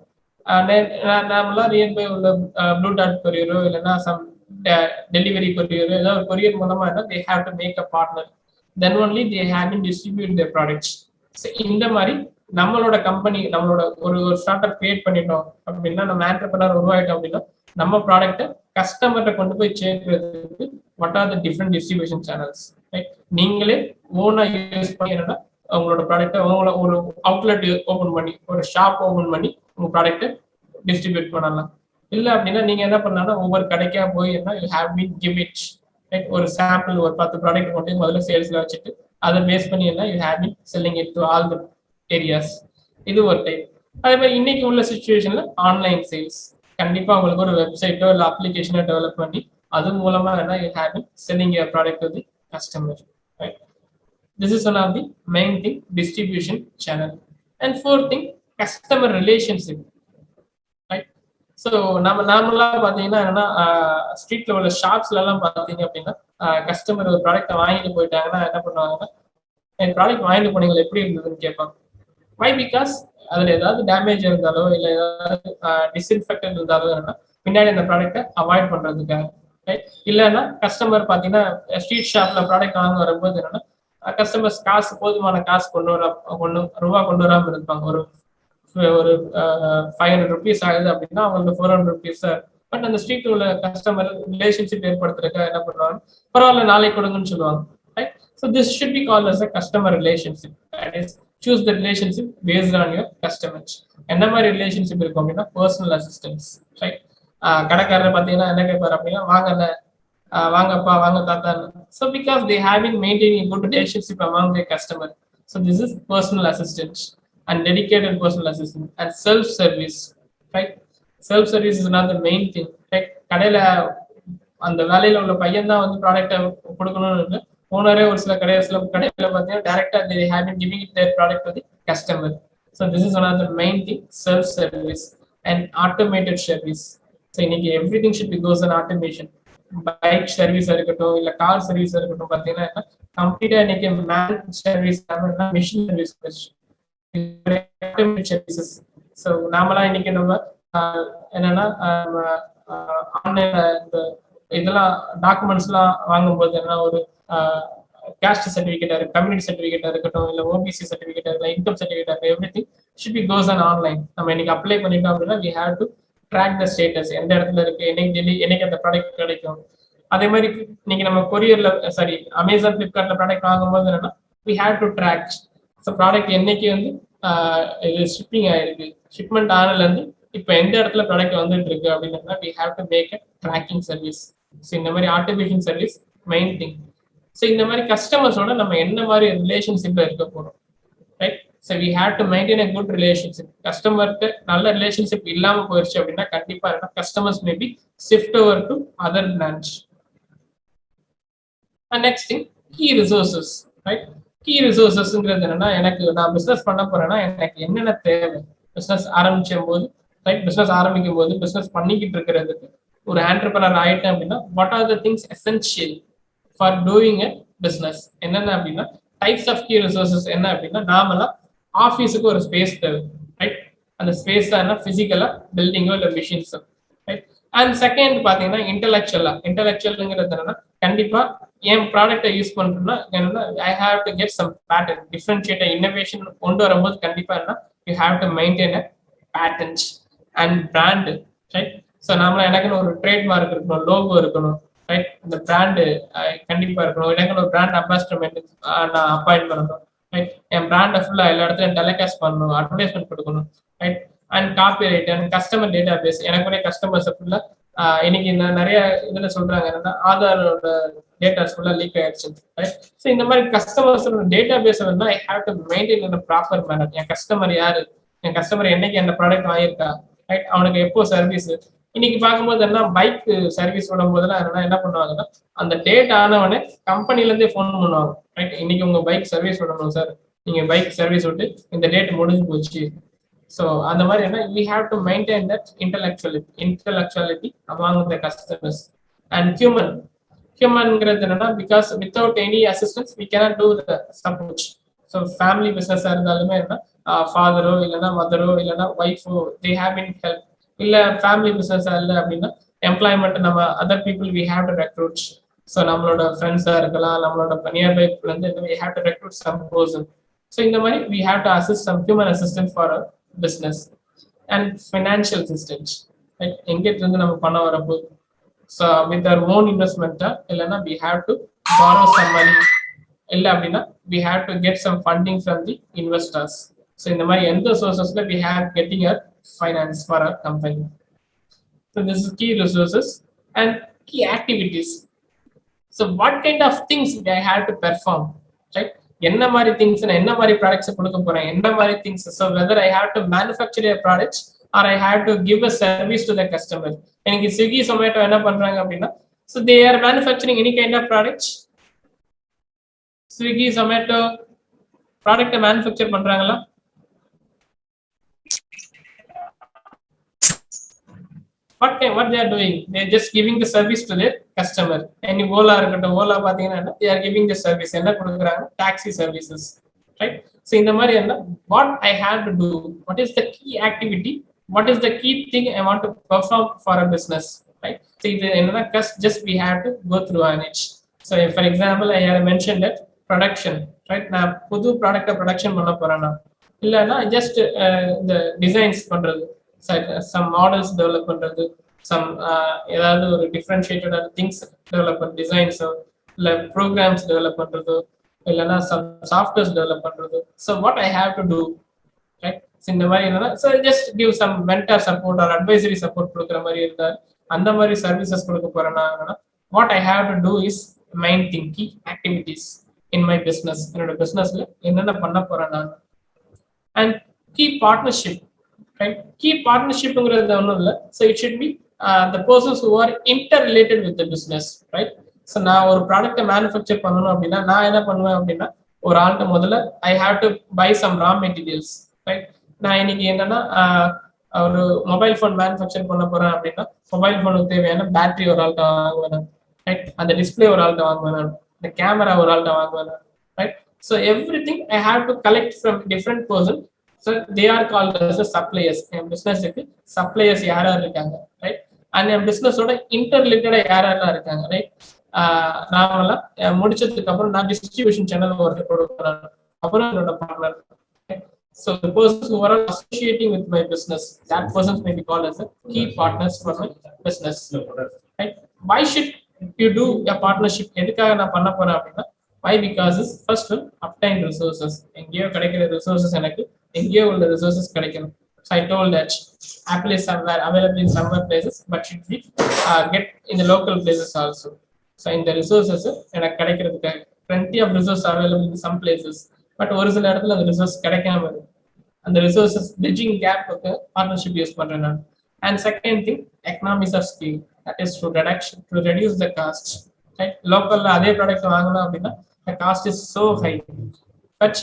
நார்மலா நியர்பை உள்ள ப்ளூ டாட் கொரியரோ இல்லைன்னா சம் டெலிவரி கொரியரோ ஏதாவது ஒரு கொரியர் மூலமா என்ன they have to make a partner, then only they have to distribute their products. இந்த மாதிரி நம்மளோட கம்பெனி நம்மளோட ஒரு ஸ்டார்ட் அப் கிரியேட் பண்ணிட்டோம் அப்படின்னா, நம்ம ஆண்டர்பிரனர் உருவாயிட்டோம் அப்படின்னா, நம்ம ப்ராடக்ட்டை கஸ்டமர்கிட்ட கொண்டு போய் சேர்க்கிறதுக்கு what are the different distribution channels, right? நீங்களே ஓனா யூஸ் பண்ணி என்னன்னா உங்களோட ப்ராடக்ட்டை உங்களோட ஒரு அவுட்லெட் ஓபன் பண்ணி ஒரு ஷாப் ஓபன் பண்ணி உங்க ப்ராடக்ட்டை டிஸ்ட்ரிபியூட் பண்ணலாம். இல்லை அப்படின்னா நீங்க என்ன பண்ணலாம், ஒவ்வொரு கடைக்கா போய் என்ன you have been give it, right? ஒரு சாம்பிள் ஒரு 10 ப்ராடக்ட் கொண்டு முதல்ல சேல்ஸ்ல வச்சுட்டு அதை பேஸ் பண்ணி என்ன you have been selling it to all the areas. இது ஒரு டைப். அதே மாதிரி இன்னைக்கு உள்ள சிச்சுவேஷன்ல ஆன்லைன் சேல்ஸ், கண்டிப்பா உங்களுக்கு ஒரு வெப்சைட்டோ இல்லை அப்ளிகேஷனோ டெவலப் பண்ணி அது மூலமா என்ன you have been selling your product to the customer, right? This is one of the main thing, distribution channel. And fourth thing, customer relationship, right? So நம்ம நார்மலா பாத்தீங்கன்னா என்னன்னா ஸ்ட்ரீட்ல உள்ள ஷாப்ஸ்ல எல்லாம் பாத்தீங்க அப்படின்னா கஸ்டமர் ஒரு ப்ராடக்ட்டை வாங்கிட்டு போயிட்டாங்கன்னா என்ன பண்ணுவாங்கன்னா, என் ப்ராடக்ட் வாங்கிட்டு போனீங்க எப்படி இருந்ததுன்னு கேட்பாங்க. வை? பிகாஸ் அதுல ஏதாவது டேமேஜ் இருந்தாலோ இல்லை ஏதாவது டிஸ்இன்ஃபெக்டட் இருந்தாலோ என்னன்னா பின்னாடி அந்த ப்ராடக்ட்டை அவாய்ட் பண்றதுக்காக, ரைட்? இல்லைன்னா கஸ்டமர் பாத்தீங்கன்னா ஸ்ட்ரீட் ஷாப்ல ப்ராடக்ட் வாங்க வரும்போது என்னன்னா கஸ்டமர்ஸ் காசு போதுமான காசு கொண்டு வராம இருப்பாங்க. ஒரு 500 rupees ஆகுது அப்படின்னா அவங்களுக்கு 400 rupees. பட் அந்த ஸ்ட்ரீட்ல உள்ள கஸ்டமர் ரிலேஷன்ஷிப் ஏற்படுத்துறதுக்காக என்ன பண்ணுவாங்க, பரவாயில்ல நாளைக்கு கொடுங்கன்னு சொல்லுவாங்க, right? So this should be called as a customer relationship. That is choose the relationship based on your customers. என்ன மாதிரி ரிலேஷன்ஷிப் இருக்கும் அப்படின்னா பர்சனல் அசிஸ்டன்ஸ், ரைட்? கடைக்காரர் பார்த்தீங்கன்னா என்ன கேட்பாரு அப்படின்னா, வாங்கப்பா வாங்க தாத்தா. So because they have been maintaining a good relationship among their customer, so this is personal assistance and dedicated personal assistance. And self service, right? Self service is another main thing, right? கடையில அந்த வேலையில உள்ள பையன் தான் வந்து ப்ராடக்ட்டை கொடுக்கணும்னு இருக்கு. ஓனரே ஒரு சில கடையில பார்த்தீங்கன்னா டைரக்டா they have been giving their product to the customer. So this is another main thing, self service and automated service. So இன்னைக்கு everything should be goes on automation. Bike service இருக்கட்டும் இல்ல கார் சர்வீஸ் இருக்கட்டும், பாத்தீங்கன்னா கம்ப்ளீட்டா இன்னைக்கு man service machine services. So நாமெல்லாம் இன்னைக்கு நம்ம என்னன்னா ஆன்லைன்ல இந்த இதெல்லாம் டாக்குமெண்ட்ஸ் எல்லாம் வாங்கும்போது என்ன ஒரு கேஸ்ட் சர்டிபிகேட்டா இருக்கு, கம்யூனிட்டி சர்டிபிகேட்டா இருக்கட்டும் இல்ல ஓபிசி சர்டிபிகேட்டா இருக்கட்டும், இன்கம் சர்டிபிகேட்டா everything should be goes on online. நம்ம இன்னைக்கு அப்ளை பண்ணிட்டோம் அப்படின்னா we have to track the status, எந்த இடத்துல இருக்கு, என்னைக்கு அந்த ப்ராடக்ட் கிடைக்கும். அதே மாதிரி நீங்க நம்ம கொரியர்ல அமேசான் ஃபிளிப்கார்ட்ல ப்ராடக்ட் வாங்கும்போது என்னன்னா we have to track. So product என்னைக்கு வந்து இது ஷிப்பிங் ஆயிருக்கு, ஷிப்மெண்ட் ஆனதுல இருந்து இப்போ எந்த இடத்துல ப்ராடக்ட் வந்துட்டு இருக்கு அப்படின்னா we have to make a tracking service. So இந்த மாதிரி automation service main thing. So இந்த மாதிரி கஸ்டமர்ஸோட நம்ம என்ன மாதிரி ரிலேஷன்ஷிப்ல இருக்க போறோம், right? So we have to maintain a good relationship. கஸ்டமர்கிட்ட நல்ல ரிலேஷன்ஷிப் இல்லாம போயிடுச்சு அப்படின்னா கண்டிப்பா customers may be shift over to other branch. Next thing, key resources, right? Key ரிசோர்சஸ்ங்கிறது என்னன்னா, நான் பிசினஸ் பண்ண போறேன்னா எனக்கு என்னென்ன தேவை, பிசினஸ் ஆரம்பிக்கும் போது பிசினஸ் பண்ணிக்கிட்டு இருக்கிறதுக்கு ஒரு ஆண்டர்பிரனர் ஆயிட்டேன் அப்படின்னா what are the things essential for doing a business என்னென்ன அப்படின்னா டைப்ஸ் ஆஃப் கீ ரிசோர்சஸ் என்ன அப்படின்னா, நாமெல்லாம் ஆஃபீஸுக்கு ஒரு ஸ்பேஸ் தேவை, ரைட்? அந்த ஸ்பேஸ் தான் என்ன, பிசிக்கலா பில்டிங்கோ இல்லை மிஷின்ஸோ, ரைட்? அண்ட் செகண்ட் பாத்தீங்கன்னா இன்டெலெக்சுவல்ங்கிறது என்னன்னா, கண்டிப்பா என் ப்ராடக்டை யூஸ் பண்றேன்னா என்னன்னா I have to get some pattern, differentiate innovation கொண்டு வரும்போது கண்டிப்பா என்ன you have to maintain a patterns and brand, right? So நாம எனக்குன்னு ஒரு ட்ரேட்மார்க் இருக்கணும், லோகோ இருக்கணும், ரைட்? இந்த பிராண்டு கண்டிப்பா இருக்கணும். எனக்குன்னு ஒரு பிராண்ட் அம்பாசிடர் நான் அப்பாயிண்ட் பண்ணணும், ரைட்? என் பிராண்டை ஃபுல்லா எல்லா இடத்துலையும் டெலிகாஸ்ட் பண்ணணும், அட்வர்டைஸ்மெண்ட் கொடுக்கணும், right? And copyright and customer database, எனக்குரிய கஸ்டமர்ஸ் ஃபுல்லா இன்னைக்கு நிறைய இதுல சொல்றாங்க என்னன்னா ஆதாரோட டேட்டாஸ் ஃபுல்லா லீக் ஆயிடுச்சு, ரைட்? ஸோ இந்த மாதிரி கஸ்டமர்ஸோட டேட்டா பேஸ் வந்து I have to maintain in proper manner. என் கஸ்டமர் யாரு, என் கஸ்டமர் என்னைக்கு அந்த ப்ராடக்ட் வாங்கியிருக்கா, ரைட்? அவனுக்கு எப்போ சர்வீஸ். இன்னைக்கு பார்க்கும்போது என்ன பைக் சர்வீஸ் விடும் போதெல்லாம் என்ன பண்ணுவாங்கன்னா அந்த டேட் ஆனவனே கம்பெனில இருந்தே ஃபோன் பண்ணுவாங்க, ரைட்? இன்னைக்கு உங்க பைக் சர்வீஸ் விடணும் சார், நீங்க பைக் சர்வீஸ் விட்டு இந்த டேட் முடிஞ்சு போச்சு, ஸோ அந்த மாதிரி என்ன we have to maintain that intellectuality among the customers. And humanங்கிறது என்னன்னா because without any assistance we cannot do the support. So family பிஸ்னஸாக இருந்தாலுமே என்ன ஃபாதரோ இல்லைன்னா மதரோ இல்லைன்னா ஒய்ஃபோ தே ஹேவ் பின் ஹெல்ப், இல்லை ஃபேமிலி பிஸ்னஸாக இல்லை அப்படின்னா எம்ப்ளாய்மெண்ட் நம்ம other people we have to recruit. So நம்மளோட ஃப்ரெண்ட்ஸாக இருக்கலாம், நம்மளோட நியர்பை வந்து we have to recruit some person. So இந்த மாதிரி we have to assist some human assistant for a business. And financial assistance, right, எங்கிட்ட இருந்து நம்ம பணம் வரப்போ ஸோ வித் அவர் ஓன் இன்வெஸ்ட்மெண்ட்டா இல்லைன்னா we have to borrow some money, இல்லை அப்படின்னா we have to get some funding from the investors. So இந்த மாதிரி எந்த sourcesல we have getting a finance for our company. So this is key resources and key activities. So what kind of things I have to perform, right? என்ன மாதிரி things நான் என்ன மாதிரி products கொடுக்க போறேன், என்ன மாதிரி things. So whether I have to manufacture a product or I have to give a service to the customer. எனக்கு Swiggy Zomato என்ன பண்றாங்க அப்படின்னா so they are manufacturing any kind of products. Swiggy Zomato product manufacture பண்றாங்களா? What they are doing, they are just giving the service to their customer. And Ola இருக்கட்டும், Ola பாத்தீங்கன்னா they are giving the service. என்ன கொடுக்குறாங்க? Taxi services, right? So இந்த மாதிரி என்ன, what I have to do, what is the key activity, what is the key thing I want to perform for a business, right? So இது என்னன்னா just we have to go through on it. So for example, I have mentioned that production, right? நான் புது ப்ராடக்ட்டை production பண்ண போறேன்னா இல்லைன்னா just இந்த designs பண்றது, சம் மாடல்ஸ் டெவலப் பண்றது, சம் ஏதாவது ஒரு டிஃப்ரென்ஷியேட்டட் திங்ஸ் டெவலப் பண்ண டிசைன்ஸோ இல்லை ப்ரோக்ராம்ஸ் டெவலப் பண்றதோ இல்லைன்னா சம் சாஃப்ட்வேர்ஸ் டெவலப் பண்றது. So what I have to do, right? இந்த மாதிரி என்னன்னா so just give some mentor support or advisory support கொடுக்குற மாதிரி இருந்தால் அந்த மாதிரி சர்வீசஸ் கொடுக்க போறேன்னா what I have to do is main thing key activities in my business. என்னோட பிசினஸ்ல என்னென்ன பண்ண போறேன் நான். And key partnership, right? Key பார்ட்னர்ஷிப்ங்கிறது ஒன்றும் இல்லை. So it should be the persons who are interrelated with the business, right? So நான் ஒரு ப்ராடக்ட்டை மேனுஃபேக்சர் பண்ணணும் அப்படின்னா நான் என்ன பண்ணுவேன் அப்படின்னா ஒரு ஆள்கிட்ட முதல்ல I have to buy some raw materials, right? நான் இன்னைக்கு என்னன்னா ஒரு மொபைல் ஃபோன் மேனுஃபேக்சர் பண்ண போறேன் அப்படின்னா மொபைல் ஃபோனுக்கு தேவையான பேட்டரி ஒரு ஆள்கிட்ட வாங்குவேன், ரைட்? அந்த டிஸ்பிளே ஒரு ஆள்கிட்ட வாங்குவேன், the camera ஒரு ஆள்கிட்ட வாங்குவேன், right? So everything I have to collect from different person. So they are called as a suppliers. என் பிசினஸ்க்கு சப்ளையர்ஸ் யாரா இருக்காங்க, ரைட்? அண்ட் என் பிசினஸோட இன்டர்ரிலேட்டடா யாரெல்லாம் இருக்காங்க, ரைட்? நாமெல்லாம் முடிச்சதுக்கு அப்புறம் நான் டிஸ்ட்ரிபியூஷன் சேனல் ஒருத்தர் கொடுக்குறேன், அப்புறம் என்னோட partner. So the persons who are associating with my business, that persons may be called as a key partners for my business, right? Why should you do a partnership? எதுக்காக நான் பண்ண போறேன் அப்படின்னா why? Because is first one obtain resources. எங்கேயோ கிடைக்கிற resources எனக்கு எங்கேயோ உள்ள resources கிடைக்கணும். So I told that Apple is somewhere available in some places but should be get in the local places also. So in the resources எனக்கு கிடைக்கிறதுக்கு plenty of resources available in some places but ஒரு சில இடத்துல அந்த resource கிடைக்காம இருக்கு. அந்த resources bridging gap partnership use பண்றேன் நான். And second thing, economies of scale, that is to reduce the cost, right? Local அதே ப்ராடக்ட் வாங்கணும் அப்படின்னா the cost is so high, but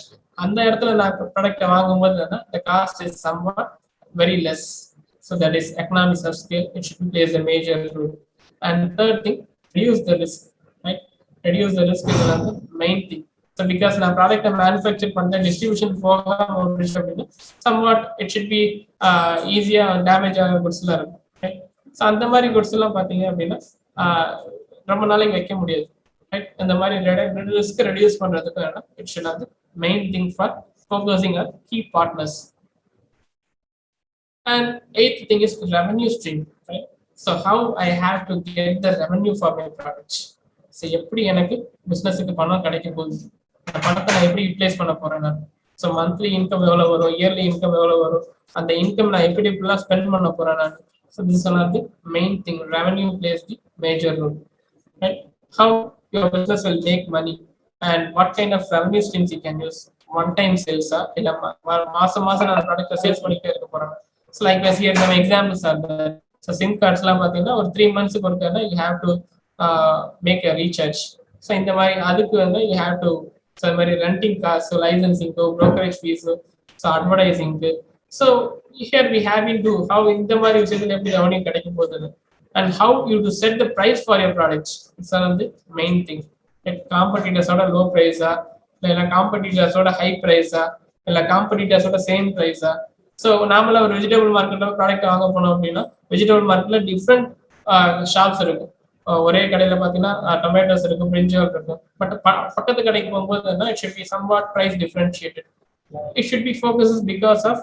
அந்த இடத்துல நான் ப்ராடக்ட் வாங்கும்போது the cost is somewhat very less. So that is economies of scale. It should play a major role. And third thing, reduce the risk, right? Reduce the risk is another main thing. So because நான் ப்ராடக்ட்டை manufacture பண்றேன், distribution போகாம முடிச்சு அப்படின்னா somewhat it should be ஈஸியா damage ஆகிற குட்ஸ்லாம் இருக்கும், right? So அந்த மாதிரி குட்ஸ் எல்லாம் பார்த்தீங்க அப்படின்னா ரொம்ப நாளைக்கு வைக்க முடியாது, ரைட்? இந்த மாதிரி ரிஸ்க் ரெடியூஸ் பண்றதுக்கு it should have the main thing for focusing on key partners. And eighth thing is revenue stream, right? So how I have to get the revenue for my products. So எப்படி எனக்கு பிசினஸுக்கு பணம் கிடைக்க போகுது, அந்த பணத்தை நான் எப்படி யூட்டிலைஸ் பண்ண போறேன் நான். ஸோ மந்த்லி இன்கம் எவ்வளோ வரும், இயர்லி இன்கம் எவ்வளோ வரும், அந்த இன்கம் நான் எப்படி இப்படிலாம் ஸ்பெண்ட் பண்ண போறேன் நான். So this one of the main thing. Revenue plays the major role, right? How your business will make money and what kind of revenue streams you can use. One time சேல்ஸா இல்லை மாசம் நான் ப்ராடக்ட்டை sales பண்ணிட்டே இருக்க போறேன். So like here நம்ம examples are there. So SIM கார்ட்ஸ்லாம் பார்த்தீங்கன்னா ஒரு 3 months ஒருக்கா you have to make a recharge. So இந்த மாதிரி அதுக்கு யூ ஹேவ் டு ஸோ இந்த மாதிரி ரெண்டிங் காசு, licensing, brokerage fees, so advertising, So here we have into how இந்த மாதிரி விஷயத்துல எப்படி ரெவன்யூ கிடைக்கும் போது and how you to set the price for your products. It's one of the main thing. Like competitors oda low price இல்ல competitors oda high price இல்ல competitors oda same price. So நாமல ஒரு vegetable மார்க்கெட்ல product வாங்க போனோம் அப்படின்னா vegetable மார்க்கெட்ல different shops இருக்கு. ஒரே கடையில பாத்தீங்கன்னா டொமேட்டோஸ் இருக்கு, பிரிஞ்சால் இருக்கு. பட் பக்கத்து கடைக்கு போகும்போது it should be somewhat price differentiated. It should be focuses because of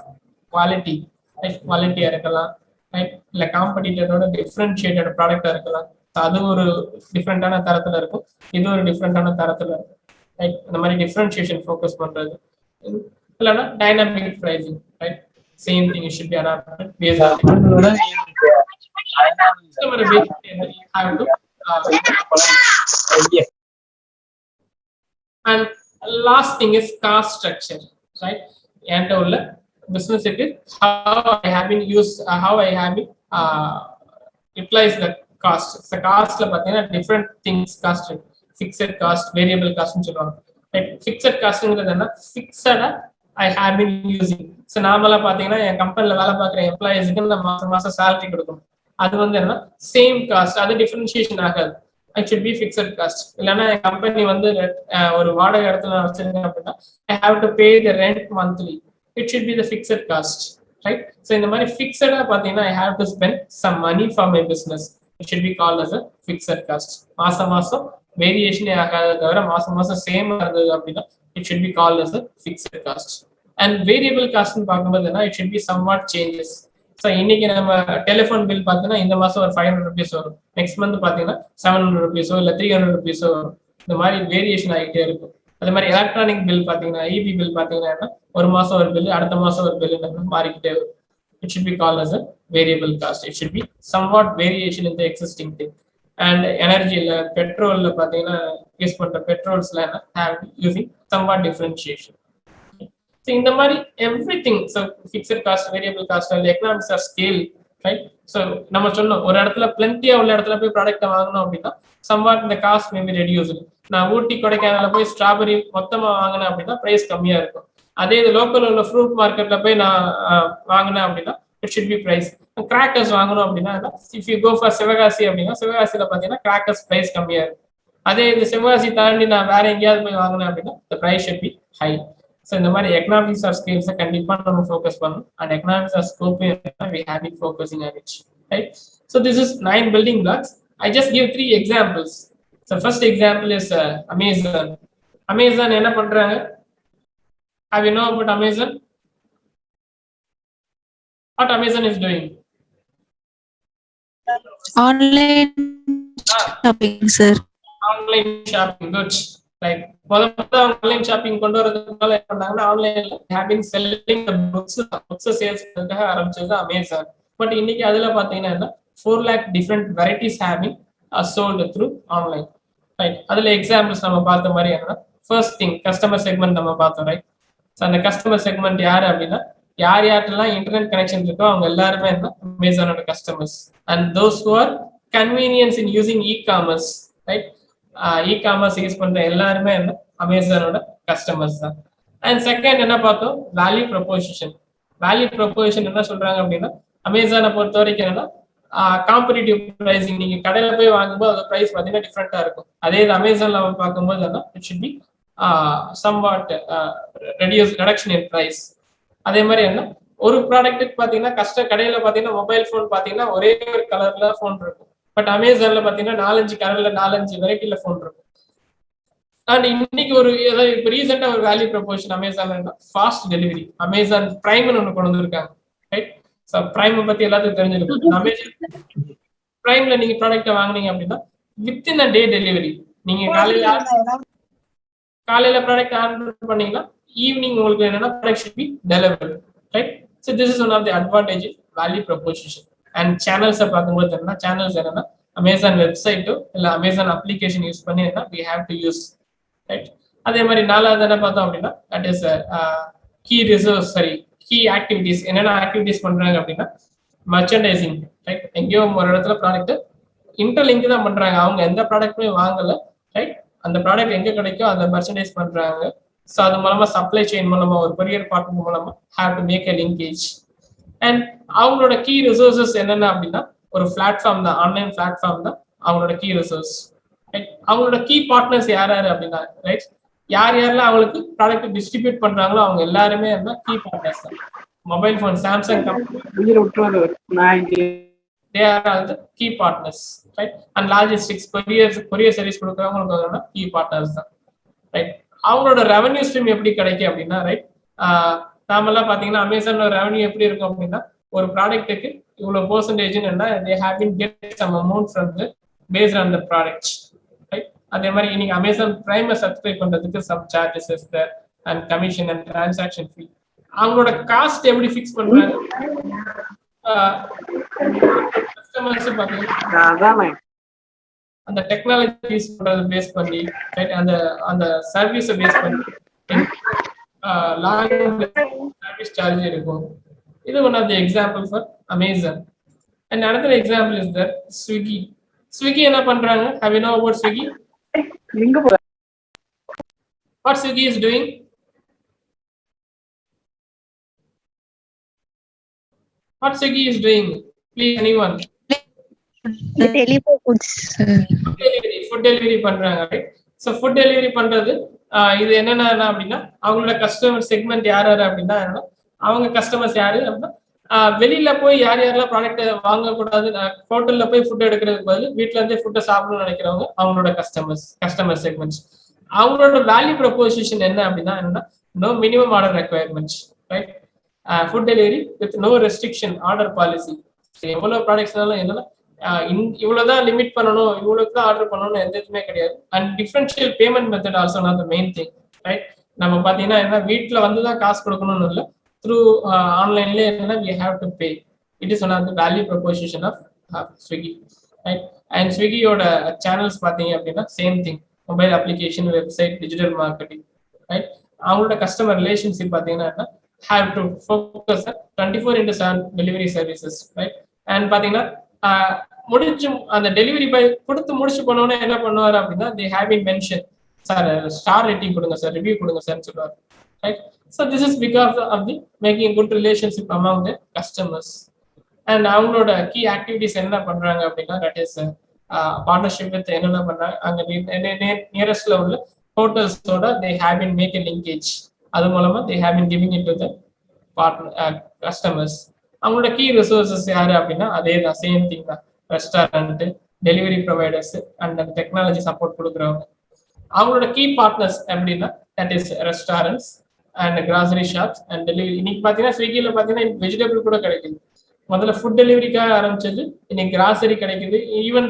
quality. Like quality இருக்கலாம், ரைட், இல்ல காம்படிட்டரோட டிஃபரன்ஷியேட்டட் ப்ராடக்டா இருக்கலாம். அது ஒரு டிஃப்ரெண்டான தரத்துல இருக்கும், இது ஒரு டிஃப்ரெண்டான தரத்துல இருக்கும். ரைட், இந்த மாதிரி டிஃபரன்ஷியேஷன் ஃபோக்கஸ் பண்றது. இல்லைன்னா dynamic pricing, right, same thing it should be adapted based on and last thing is cost structure, right? And all business it is how I have been used, how I have been utilize the cost. The cost la pathina different things, cost, fixed cost, variable cost nu solluvaanga, right? Fixed cost ingradha fixed I have been using. So நாமல பாத்தீங்கன்னா என் கம்பெனில வேலை பார்க்குற எம்ப்ளாயிஸ்க்கு நம்ம மாசம் மாசம் salary கொடுக்கணும். அது வந்து என்ன சேம் காஸ்ட், அது டிஃபரன்ஷியேஷன் ஆகாது. It should be fixed cost. இல்லைன்னா என் கம்பெனி வந்து ஒரு வாடகை இடத்துல வச்சிருக்கேன் அப்படின்னா I have to pay the rent monthly. It should be the fixed cost, right? So in the money fixed I have to spend some money for my business. It should be called as a fixed cost. மாசம் variation ஆகாத தவிர மாசம் same இருந்தது அப்படின்னா it should be called as a fixed cost. And variable cost னு பார்க்கும்போது it should be somewhat changes. So இன்னைக்கு நம்ம டெலிஃபோன் பில் பார்த்தீங்கன்னா இந்த மாசம் ஒரு 500 rupees வரும், நெக்ஸ்ட் மந்த் பார்த்தீங்கன்னா 700 rupees இல்ல 300 rupees வரும். இந்த மாதிரி வேரியேஷன் ஆகிட்டே இருக்கும். அதே மாதிரி எலக்ட்ரானிக் பில் பார்த்தீங்கன்னா இபி பில் பார்த்தீங்கன்னா ஒரு மாசம் ஒரு பில், அடுத்த மாசம் ஒரு பில் மாறிக்கிட்டே வரும். It should be called as a variable cost. It should be somewhat variation in the existing thing. And energy பெட்ரோல்ல பார்த்தீங்கன்னா யூஸ் பண்ற பெட்ரோல்ஸ்ல have using somewhat differentiation. So in the மாதிரி everything, so fixed cost, variable cost, and economics of scale, right? So நம்ம சொன்னோம் ஒரு இடத்துல plenty உள்ள இடத்துல போய் ப்ராடக்ட் வாங்கணும் அப்படின்னா somewhat the cost may be reduced. நான் ஊட்டி கொடைக்கானல்ல போய் ஸ்ட்ராபெரி மொத்தமா வாங்கினேன் அப்படின்னா பிரைஸ் கம்மியா இருக்கும். அதே இது லோக்கல் உள்ள ஃப்ரூட் மார்க்கெட்ல போய் நான் வாங்கினேன் அப்படின்னா it should be price. Crackers வாங்கணும் அப்படின்னா if you go for Sivakasi அப்படின்னா சிவகாசியில பாத்தீங்கன்னா கிராக்கர்ஸ் பிரைஸ் கம்மியா இருக்கும். அதே இது சிவகாசி தாண்டி நான் வேற எங்கேயாவது போய் வாங்கினேன் அப்படின்னா the price should be high. So இந்த மாதிரி எக்கனாமிக்ஸ் ஆஃப் ஸ்கேல்ஸ் கண்டிப்பா நம்ம ஃபோக்கஸ் பண்ணணும். And economics of scope we have been focusing on it, right? So this is 9 building blocks. I just give 3 examples. So first example is Amazon. Amazon என்ன பண்றாங்க? Have you know about Amazon? What Amazon is doing? Online shopping, sir. Online shopping, good. Like online shopping கொண்டு வரதுனால என்ன பண்ணாங்கன்னா ஆன்லைன்ல have been selling the books sales பண்ண ஆரம்பிச்சது Amazon. But இன்னைக்கு அதுல பாத்தீங்கன்னா 4 lakh different varieties have been sold through online, right? அதுல எக்ஸாம்பிள்ஸ் நம்ம பார்த்த மாதிரி என்ன, ஃபர்ஸ்ட் திங் கஸ்டமர் செக்மெண்ட் நம்ம பார்த்தோம், ரைட்? ஸோ அந்த கஸ்டமர் செக்மெண்ட் யாரு அப்படின்னா யார்யார்ட்டெல்லாம் இன்டர்நெட் கனெக்ஷன் இருக்கோ அவங்க எல்லாருமே என்ன அமேசானோட கஸ்டமர்ஸ். And those who are convenience in using e-commerce, right? E-commerce use பண்ற எல்லாருமே என்ன அமேசானோட கஸ்டமர்ஸ் தான். அண்ட் செகண்ட் என்ன பார்த்தோம், வேல்யூ ப்ரொபோசிஷன். வேல்யூ ப்ரொபோசிஷன் என்ன சொல்றாங்க அப்படின்னா அமேசானை பொறுத்த வரைக்கும் என்னன்னா காம்படிட்டிவ் பிரைசிங். நீங்க கடையில போய் வாங்கும்போது அது பிரைஸ் பார்த்தீங்கன்னா டிஃப்ரெண்டா இருக்கும். அதே இது அமேசான்ல பார்க்கும்போது என்ன it should be somewhat reduction in price. அதே மாதிரி என்ன ஒரு ப்ராடக்ட்டுக்கு பார்த்தீங்கன்னா கடையில பார்த்தீங்கன்னா மொபைல் ஃபோன் பார்த்தீங்கன்னா ஒரே ஒரு கலர்ல ஃபோன் இருக்கும். பட் அமேசான்ல பாத்தீங்கன்னா 4-5 கலர்ல 4-5 வெரைட்டில போன் இருக்கும். அண்ட் இன்னைக்கு ஒரு இப்போ ரீசெண்டா ஒரு வேல்யூ ப்ரொபோஷன் அமேசான்ல ஃபாஸ்ட் டெலிவரி, அமேசான் பிரைம்னு ஒன்று கொண்டு வந்திருக்காங்க, ரைட்? ஸோ பிரைம் பத்தி எல்லாத்துக்கும் தெரிஞ்சிருக்கும். அமேசான் பிரைம்ல நீங்க ப்ராடக்ட் வாங்குனீங்க அப்படின்னா வித்தின் அ டே டெலிவரி. நீங்க காலையில ப்ராடக்ட் ஆர்டர் பண்ணீங்கன்னா ஈவினிங் உங்களுக்கு என்னன்னா product should be delivered, right? So this is one of the advantage value proposition. And சேனல்ஸை பார்க்கும்போது என்னன்னா சேனல்ஸ் என்னன்னா அமேசான் வெப்சைட்டோ இல்லை அமேசான் அப்ளிகேஷன் யூஸ் பண்ணி என்ன we have to use, right? அதே மாதிரி நாலாவது என்ன பார்த்தோம் அப்படின்னா தட் இஸ் கீ ஆக்டிவிட்டிஸ். என்னென்ன ஆக்டிவிட்டிஸ் பண்றாங்க அப்படின்னா மர்ச்சன்டைசிங், ரைட்? எங்கேயோ ஒரு இடத்துல ப்ராடக்ட் இன்டர்லிங்க் தான் பண்றாங்க, அவங்க எந்த ப்ராடக்ட்டுமே வாங்கல, ரைட்? அந்த ப்ராடக்ட் எங்க கிடைக்கும் அந்த மர்ச்சன்டைஸ் பண்றாங்க. ஸோ அது மூலமா சப்ளை செயின் மூலமா ஒரு கொரியர் பார்ட்னர் மூலமா have to make a linkage. And அவங்களோட கீ ரிசோர்சஸ் என்னென்ன அப்படின்னா ஒரு பிளாட்ஃபார்ம் தான், ஆன்லைன் பிளாட்ஃபார்ம் தான் அவங்களோட கீ ரிசோர்ஸ். அவங்களோட கீ பார்ட்னர்ஸ் யார் யாரு அப்படின்னா ரைட், யார் யாரெல்லாம் அவங்களுக்கு ப்ராடக்ட் டிஸ்ட்ரிபியூட் பண்றாங்களோ அவங்க எல்லாருமே இருந்தா கீ பார்ட்னர்ஸ் தான். Mobile phone Samsung company they are all the key partners, right? And logistics, courier service கொடுக்கறவங்களுக்கு key partners தான், right? அவங்களோட ரெவன்யூ ஸ்ட்ரீம் எப்படி கிடைக்கும் அப்படின்னா ரைட், நாமெல்லாம் பாத்தீங்கன்னா அமேசானோட ரெவன்யூ எப்படி இருக்கும் அப்படின்னா ஒரு ப்ராடக்ட்டுக்கு இவ்வளவு பெர்சன்டேஜ் என்ன they have been get some amount from the based on the products, right? அதே மாதிரி இன்னைக்கு அமேசான் பிரைமை சப்ஸ்கிரைப் பண்றதுக்கு some charges is there and commission and transaction fee. அவங்களோட காஸ்ட் எப்படி ஃபிக்ஸ் பண்றாங்க, கஸ்டமர்ஸ் பாத்தீங்கன்னா அந்த டெக்னாலஜி யூஸ் பண்றது பேஸ் பண்ணி அந்த அந்த சர்வீஸை பேஸ் பண்ணி சர்வீஸ் சார்ஜ் இருக்கும். இது one of the example for Amazon. And another example is that Swiggy. Swiggy என்ன பண்றாங்க, have you know about Swiggy? What Swiggy is doing? What Swiggy is doing? Please, anyone? Food delivery பண்றாங்க, right? So food delivery பண்றது இது என்னன்னா அப்படின்னா அவங்களோட customer segment யார் யாரு அப்படின்னா அவங்க கஸ்டமர்ஸ் யாரு அப்படின்னா வெளியில போய் யார் யாரெல்லாம் ப்ராடக்ட் வாங்கக்கூடாது, ஹோட்டல்ல போய் ஃபுட் எடுக்கிறதுக்கு பதில் வீட்டுல இருந்தே ஃபுட்டை சாப்பிடணும்னு நினைக்கிறவங்க அவங்களோட கஸ்டமர் செக்மெண்ட்ஸ். அவங்களோட வேல்யூ ப்ரொபோசிஷன் என்ன அப்படின்னா என்னன்னா no minimum order requirements, right? Food delivery with no restriction order policy. எவ்வளவு ப்ராடக்ட்ஸ்னாலும் என்னன்னா இவ்வளவுதான் லிமிட் பண்ணணும், இவ்வளவுக்கு தான் ஆர்டர் பண்ணணும் எந்த இதுவுமே கிடையாது. And differential payment method also not the main thing, right? நம்ம பாத்தீங்கன்னா என்ன வீட்டுல வந்துதான் காசு கொடுக்கணும்னு இல்லை, த்ரூ ஆன்லைன்ல என்ன we have to pay. It is one of the value proposition of Swiggy, right? And Swiggy-யோட சேனல்ஸ் பாத்தீங்க அப்படின்னா same thing, mobile application, website, digital marketing, right? அவங்களோட கஸ்டமர் ரிலேஷன்ஷிப் பாத்தீங்கன்னா have to focus on 24/7 delivery services, right? And பாத்தீங்கன்னா முடிச்சு அந்த delivery boy கொடுத்து முடிச்சு போனோன்னே என்ன பண்ணுவாரு அப்படின்னா they have been mentioned, sir star rating கொடுங்க சார், ரிவ்யூ கொடுங்க சார்னு சொல்லுவாரு, right? So this is because of the making a good relationship among the customers. And அவங்களோட key activities என்ன பண்றாங்க அப்படின்னா that is partnership with என்னென்ன பண்றாங்க அங்க நியரஸ்ட்ல உள்ள ஹோட்டல்ஸோட they have been make a linkage, அது மூலமா they have been giving it to the partner customers. அவங்களோட key resources யாரு அப்படின்னா அதே தான், சேம் திங் தான், restaurant, delivery providers and technology support கொடுக்குறவங்க. அவங்களோட key partners எப்படின்னா that is restaurants and grocery shops and delivery. இன்னைக்கு பாத்தீங்கன்னா ஸ்விக்கில பாத்தீங்கன்னா வெஜிடபிள் கூட கிடைக்குது. முதல்ல ஃபுட் டெலிவரிக்காக ஆரம்பிச்சது, இன்னைக்கு கிராசரி கிடைக்குது. ஈவன்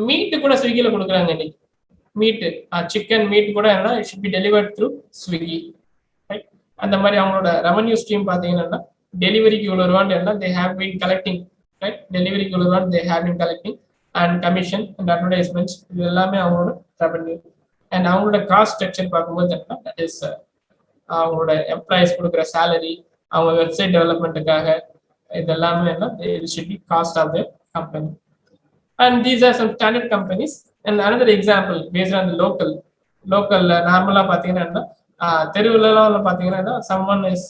மீட் கூட ஸ்விக்கில கொடுக்குறாங்க. இன்னைக்கு மீட், சிக்கன் மீட் கூட என்ன it should be delivered through Swiggy, right? அந்த மாதிரி அவங்களோட ரெவன்யூ ஸ்ட்ரீம் பாத்தீங்கன்னா டெலிவரிக்கு இவ்வளவு ரூபான்னு என்ன they have been collecting, right? டெலிவரிக்கு இவ்வளவு ரூபான்னு they have been collecting and commission and advertisements, இது எல்லாமே அவங்களோட ரெவன்யூ. அண்ட் அவங்களோட காஸ்ட் ஸ்ட்ரக்சர் பார்க்கும்போது என்ன that is அவங்களோட எம்ப்ளாயிஸ் கொடுக்குற சேலரி, அவங்க வெப்சைட் டெவலப்மெண்ட்டுக்காக, இது எல்லாமே என்ன it should be cost of the company. And these are some standard companies. And another example based on the local நார்மலா பாத்தீங்கன்னா தெருவுலாம் பாத்தீங்கன்னா someone is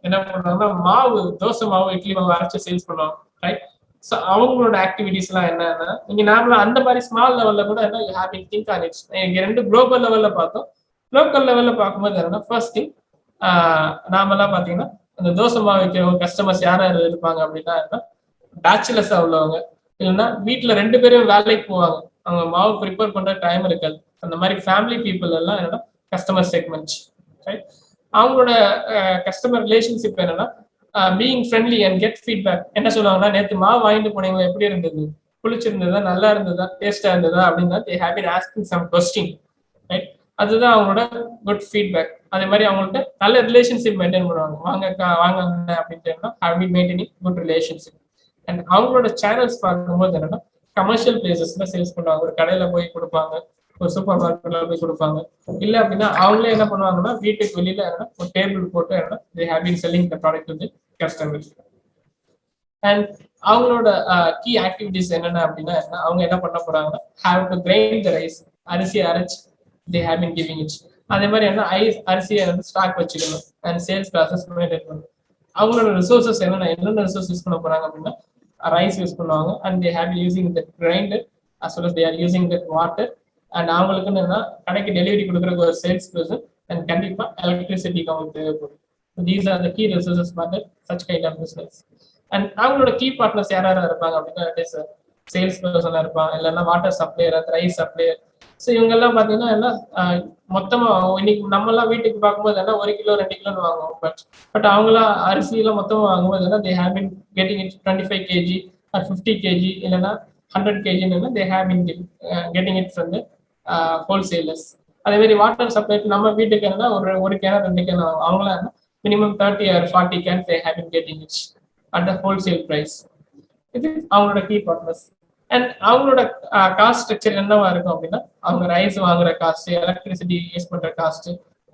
என்ன பண்ணுவாங்கன்னா மாவு, தோசை மாவு, இட்லி மாவு அரைச்சு சேல்ஸ் பண்ணுவாங்க, ரைட்? ஸோ அவங்களோட ஆக்டிவிட்டிஸ் எல்லாம் என்னன்னா நீங்க நார்மலா அந்த மாதிரி ஸ்மால் லெவல்ல கூட என்ன you have to think on it's. இங்க ரெண்டு குளோபல் லெவல்ல பார்த்தோம். லோக்கல் லெவல்ல பார்க்கும்போது என்னன்னா ஃபர்ஸ்ட் திங் நாமெல்லாம் பாத்தீங்கன்னா அந்த தோசை மாவு வைக்கிறவங்க கஸ்டமர்ஸ் யார் யார் இருப்பாங்க அப்படின்னா பேச்சுலர்ஸா உள்ளவங்க, இல்லைன்னா வீட்டுல 2 பேரும் வேலைக்கு போவாங்க, அவங்க மாவு ப்ரிப்பேர் பண்ற டைம் இருக்காது. அந்த மாதிரி ஃபேமிலி பீப்புள் எல்லாம் என்னன்னா கஸ்டமர் செக்மெண்ட்ஸ், ரைட்? அவங்களோட கஸ்டமர் ரிலேஷன்ஷிப் என்னன்னா being friendly and get feedback. என்ன சொல்லுவாங்கன்னா நேற்று மாவு வாங்கிட்டு போனீங்களா, எப்படி இருந்தது, புளிச்சிருந்ததா, நல்லா இருந்ததா, டேஸ்டா இருந்ததா அப்படின்னா they have been asking some question, right? அதுதான் அவங்களோட குட் ஃபீட்பேக். அதே மாதிரி அவங்கள்ட்ட நல்ல ரிலேஷன்ஷிப் மெயின்டைன் பண்ணுவாங்க, வாங்க அப்படின்ட்டு have been maintaining good relationship. And அவங்களோட சேனல்ஸ் பார்க்கும்போது என்னன்னா கமர்ஷியல் பிளேசஸ்ல சேல்ஸ் பண்ணுவாங்க. ஒரு கடையில போய் கொடுப்பாங்க, ஒரு சூப்பர் மார்க்கெட்ல போய் கொடுப்பாங்க. இல்ல அப்படின்னா அவங்களே என்ன பண்ணுவாங்கன்னா வீட்டுக்கு வெளியில ஒரு டேபிள் போட்டு they have been selling the product to the customers. And அவங்களோட கீ ஆக்டிவிட்டிஸ் என்னென்ன அப்படின்னா அவங்க என்ன பண்ண போறாங்கன்னா have to grind the rice, அரிசி அரைச்சு they have been giving it. அதே மாதிரி என்ன அரிசியை ஸ்டாக் வச்சுக்கணும் அண்ட் சேல்ஸ் ப்ராசஸ் மெயின்டைன் பண்ணணும். அவங்களோட ரிசோர்சஸ் என்னென்ன ரிசோர்ஸ் யூஸ் பண்ண போறாங்க அப்படின்னா ரைஸ் யூஸ் பண்ணுவாங்க and they have using that grinder as well as they are using that water and அவங்களுக்கு என்னன்னா கடைக்கு டெலிவரி கொடுக்குறதுக்கு ஒரு சேல்ஸ் பர்சன் அண்ட் கண்டிப்பா எலக்ட்ரிசிட்டிக்கு அவங்களுக்கு தேவைப்படும். These are the key resources for that such kind of business. And அவங்களோட key partners யாராவது இருப்பாங்க அப்படின்னா சேல்ஸ் பர்சனாக இருப்பாங்க, இல்லைன்னா water supplier, rice supplier. So இவங்கெல்லாம் பார்த்தீங்கன்னா எல்லாம் மொத்தமாக இன்னைக்கு நம்மலாம் வீட்டுக்கு பார்க்கும்போது என்ன 1 கிலோ 2 கிலோன்னு வாங்குவோம். பட் அவங்களாம் அரிசியெல்லாம் மொத்தமாக வாங்கும்போது என்ன they have bin getting it 25 kg or 50 kg இல்லைன்னா 100 kg they have bin getting it from the wholesalers. அதே மாதிரி வாட்டர் சப்ளை நம்ம வீட்டுக்கு என்ன ஒரு கேன் 2 கேன் ஆகும். அவங்களாம் minimum 30 or 40 cans they have been getting it at the wholesale price. இது அவங்களோட கீ பார்ட்னர்ஸ். அண்ட் அவங்களோட காஸ்ட் ஸ்ட்ரக்சர் என்னவா இருக்கும் அப்படின்னா அவங்க ரைஸ் வாங்குற காஸ்ட், எலக்ட்ரிசிட்டி யூஸ் பண்ற காஸ்ட்,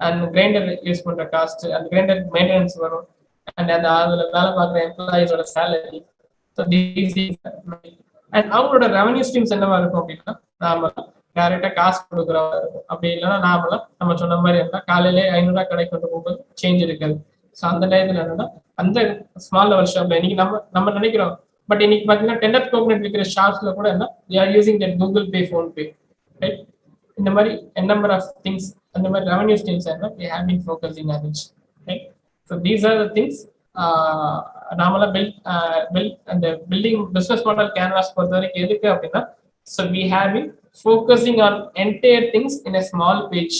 அண்ட் கிரைண்டர் யூஸ் பண்ற காஸ்ட், அந்த கிரைண்டர் மெயின்டெனன்ஸ் வரும், அண்ட் அந்த அதுல வேலை பார்க்குற எம்ப்ளாயிஸோட சேலரி. ஸோ அண்ட் அவங்களோட ரெவன்யூ ஸ்ட்ரீம்ஸ் என்னவா இருக்கும் அப்படின்னா நாம டேரக்டா காசு கொடுக்குறவா இருக்கும். அப்படி இல்லைன்னா நாமலாம் நம்ம சொன்ன மாதிரி இருந்தா காலையிலே 500 கடைக்கு கொண்டு போகும்போது சேஞ்ச் இருக்காது. ஸோ அந்த டயத்துல என்னன்னா அந்த ஸ்மால் லெவல் ஷாப்ல இன்னைக்கு நம்ம நினைக்கிறோம், பட் இன்னைக்கு பாத்தீங்கன்னா டெண்டர் கோகனட் விற்கிற ஷாப்ஸ்ல கூட என்ன they are using that Google Pay, Phone Pay, right? இந்த மாதிரி நம்பர் ஆஃப் திங்ஸ், அந்த மாதிரி ரெவன்யூ ஸ்ட்ரீம்ஸ் என்ன they have been focusing on it, right? So these are the things நாமளா build அந்த பில்டிங் பிசினஸ் மாடல் கேன்வாஸ் பொறுத்த வரைக்கும் எதுக்கு அப்படின்னா so we have been focusing on entire things in a small page.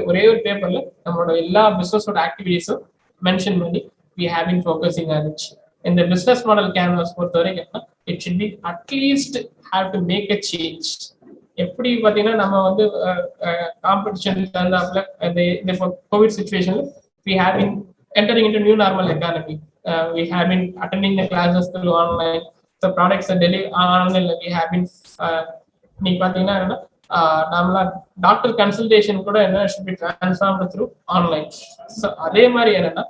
ஒரே ஒரு பேப்பர்ல நம்மளோட எல்லா பிசினஸோட ஆக்டிவிட்டிஸும் மென்ஷன் பண்ணி we have been focusing on it. இந்த பிசினஸ் மாடல் கேன்வாஸ் பொறுத்த வரைக்கும் it should be at least have to make a change. எப்படி பார்த்தீங்கன்னா நம்ம காம்படிஷன் தந்தாப்புல இந்த கோவிட் சுச்சுவேஷன்ல we have been entering into new normal economy. We have been attending the classes through online. The products are delivered online. We have been நீங்க பாத்தீங்கன்னா என்னன்னா நம்மள doctor consultation கூட என்ன should be transformed through online. So அதே மாதிரி என்னன்னா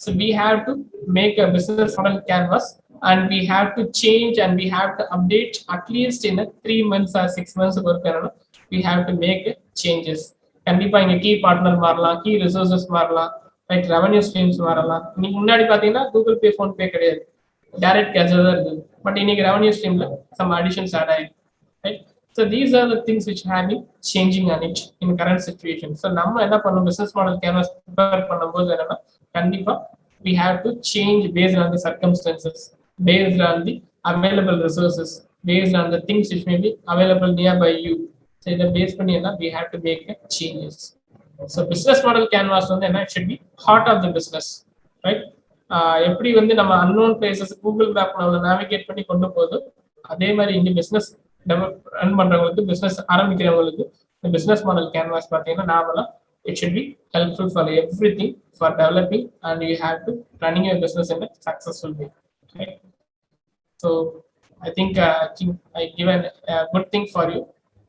so we have to make a business model canvas and we have to change and we have to update at least in a 3 months or 6 months work என்னன்னா we have to make changes. கண்டிப்பா இங்க key partner மாறலாம், key resources மாறலாம், right, revenue streams மாறலாம். இன்னைக்கு முன்னாடி பாத்தீங்கன்னா Google Pay, phone பே கிடையாது, டைரக்ட் கேஷ் தான் இருக்குது. பட் இன்னைக்கு ரெவன்யூ ஸ்ட்ரீம்ல some additions add ஆயிருக்கு, right? So these are the things which have been changing on it in current situation. So நம்ம என்ன பண்ணணும், business model canvas prepare பண்ணும்போது என்னன்னா கண்டிப்பா we have to change based on the circumstances, based on the available resources, based on the things which may be available nearby you. So இதை base பண்ணி என்ன we have to make changes. So business model canvas என்ன should be heart of the business, right? எப்படி நம்ம unknown places Google map நம்ம navigate பண்ணி கொண்டு போகுது, அதே மாதிரி இங்க பிசினஸ் ரன் பண்றவங்களுக்கு, பிசினஸ் ஆரம்பிக்கிறவங்களுக்கு இந்த பிசினஸ் மாடல் கேன்வாஸ் பார்த்தீங்கன்னா நாமலாம் it should be helpful for everything, for developing, and you have to running your business in a successful way, right? So I think I given a good thing for you,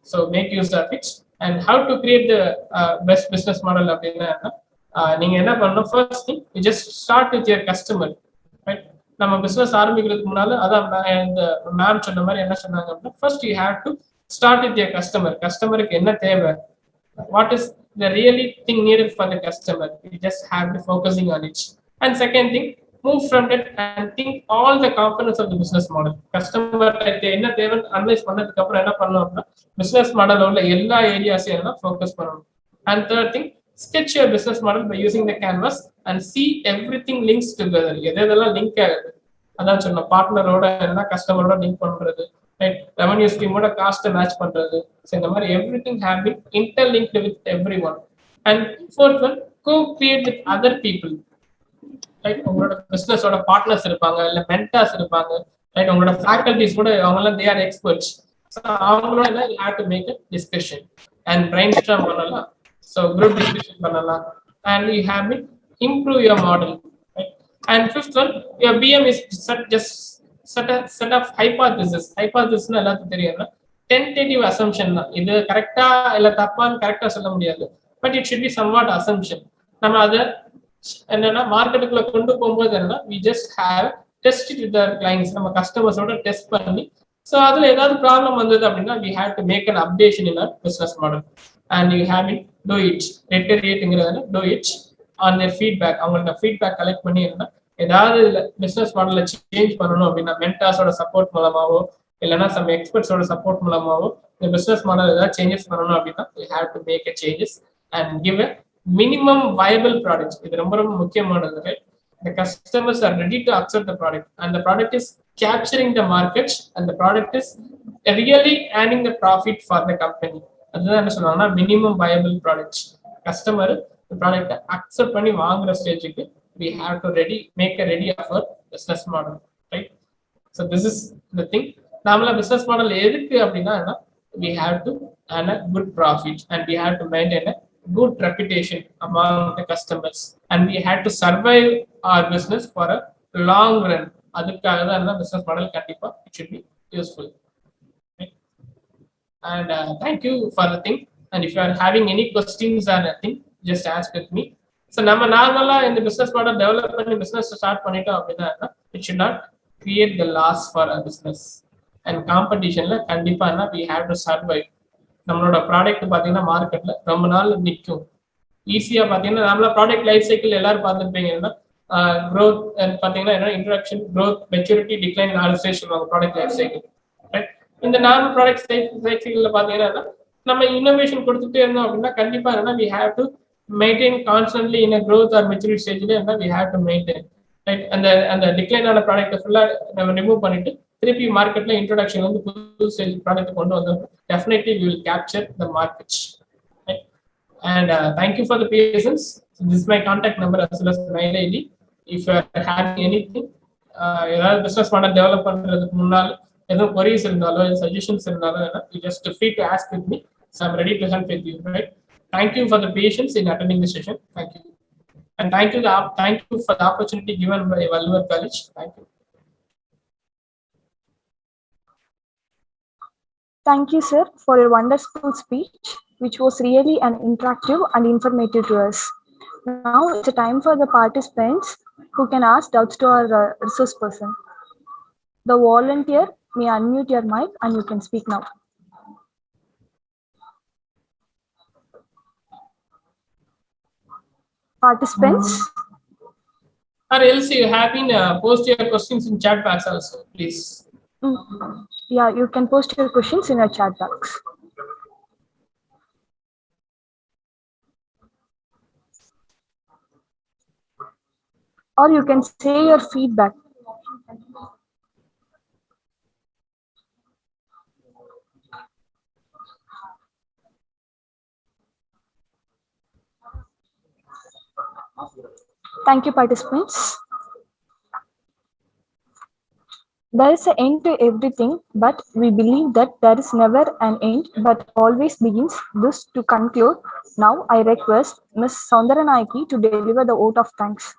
so make use of it. And how to create the best business model அப்படின்னா நீங்க என்ன பண்ணணும், first thing you just start with your customer, right? நம்ம business ஆரம்பிக்கிறதுக்கு முன்னால அதான் இந்த ma'am சொன்ன மாதிரி என்ன சொன்னாங்க அப்படின்னா first you have to start with your customer. கஸ்டமருக்கு என்ன தேவை, what is the really thing needed for the customer, you just have to focusing on it. And second thing, move from that and think all the components of the business model. Customer என்ன தேவைன்னு analyse பண்ணதுக்கு அப்புறம் என்ன பண்ணணும் அப்படின்னா business model உள்ள எல்லா ஏரியாஸையும் எல்லாம் ஃபோக்கஸ் பண்ணணும். And third thing, sketch your business model by using the canvas and see everything links together. எதெல்லாம் லிங்க் ஆகுது, அதான் சொன்ன பார்ட்னரோட என்ன கஸ்டமரோட லிங்க் பண்றது, ரைட், ரெவன்யூ ஸ்ட்ரீமோட காஸ்ட் மேட்ச் பண்றது. ஸோ இந்த மாதிரி everything have been interlinked with everyone. And fourth one, co-create with other people, right. உங்களோட பிசினஸோட பார்ட்னர்ஸ் இருப்பாங்க, இல்ல மென்டார்ஸ் இருப்பாங்க, ரைட். உங்களோட ஃபேக்கல்டிஸ் கூட அவங்கெல்லாம் they are experts. ஸோ அவங்களோட you have to make a discussion and brainstorm பண்ணலாம். So group discussion பண்ணலாம், and you have to improve your model, right? And fifth one, your BM is set of hypothesis. Hypothesis னா எல்லாத்துக்கும் தெரியும்னா tentative assumption தான். இது கரெக்டா இல்ல தப்பான்னு கரெக்டா சொல்ல முடியாது, but it should be somewhat assumption. நம்ம அதை என்னன்னா மார்க்கெட்டுக்குள்ள கொண்டு போகும்போது என்னன்னா we just have test it with our clients, நம்ம கஸ்டமர்ஸோட டெஸ்ட் பண்ணி, ஸோ அதுல ஏதாவது ப்ராப்ளம் வந்தது அப்படின்னா we have to make an updation in our business model. And you have it, do it, reiterate do it, on their feedback. அவங்களோட feedback collect பண்ணி என்ன ஏதாவது பிஸ்னஸ் மாடலில் சேஞ்ச் பண்ணணும் அப்படின்னா மென்டாஸோட சப்போர்ட் மூலமாவோ இல்லைன்னா சம் எக்ஸ்பர்ட்ஸோட சப்போர்ட் மூலமாவோ இந்த பிஸ்னஸ் மாடல் ஏதாவது சேஞ்சஸ் பண்ணணும் அப்படின்னா we have to make a changes and give a minimum viable product. இது ரொம்ப ரொம்ப முக்கியமானது. The customers are ready to accept the product and the product is capturing the market and the product is really earning the profit for the company. அதுதான் என்ன சொல்லுவாங்கன்னா minimum viable product. Customer product accept பண்ணி வாங்குற ஸ்டேஜுக்கு we have to make a ready of our business model, right? So this is the thing. நாமளா business model எதுக்கு அப்படின்னா we have to earn a good profit and we have to maintain a good reputation among the customers and we had to survive our business for a long run. அதுக்காக தான் business model கண்டிப்பா it should be useful, right? And thank you for the thing, and if you are having any questions or anything just ask with me. So நம்ம நார்மலா இந்த business model develop பண்ணி business start பண்ணிட்டோம் அப்படின்னா it should not create the loss for a business and competitionல கண்டிப்பா we have to survive. நம்மளோட product பாத்தீங்கன்னா மார்க்கெட்ல ரொம்ப நாள் நிற்கும். ஈஸியா பாத்தீங்கன்னா நம்மள ப்ராடக்ட் லைஃப் சைக்கிள் எல்லாரும் பார்த்துருப்பீங்கன்னா க்ரோத் பாத்தீங்கன்னா introduction, growth, maturity, decline, 4 stage சொல்லுவாங்க ப்ராடக்ட் லைஃப் சைக்கிள். இந்த 4 ப்ராடக்ட் லைஃப் சைக்கிள்ல பாத்தீங்கன்னா நம்ம இன்னோவேஷன் கொடுத்துட்டே இருந்தோம் அப்படின்னா கண்டிப்பா we have to maintain constantly in a growth or maturity stage. We have to maintain, right? And the decline ஆன ப்ராடக்ட் ஃபுல்லா நம்ம ரிமூவ் பண்ணிட்டு திருப்பி மார்க்கெட்ல இன்ட்ரோடக்ஷன் வந்து புது ஸ்டேஜ் ப்ராடக்ட் கொண்டு வந்தோம் definitely we will capture the market, right? And thank you for the patience. So this is my contact number as well as my ID. If you are having anything ஏதாவது business model develop பண்றதுக்கு முன்னால எதுவும் queries இருந்தாலோ suggestions இருந்தாலோ you just free to ask with me. So I'm ready to help with you, right? Thank you for the patience in attending the session. Thank you. And thank you for the opportunity given by Vallur College. Thank you. Thank you, sir, for your wonderful speech, which was really an interactive and informative to us. Now it's a time for the participants who can ask doubts to our resource person. The volunteer may unmute your mic and you can speak now. Participants? Or else you have been post your questions in chat box also, please. Yeah, you can post your questions in your chat box. Or you can say your feedback. Thank you, participants. There is an end to everything, but we believe that there is never an end, but always begins. This to conclude, now I request Ms. Soundaranayake to deliver the vote of thanks.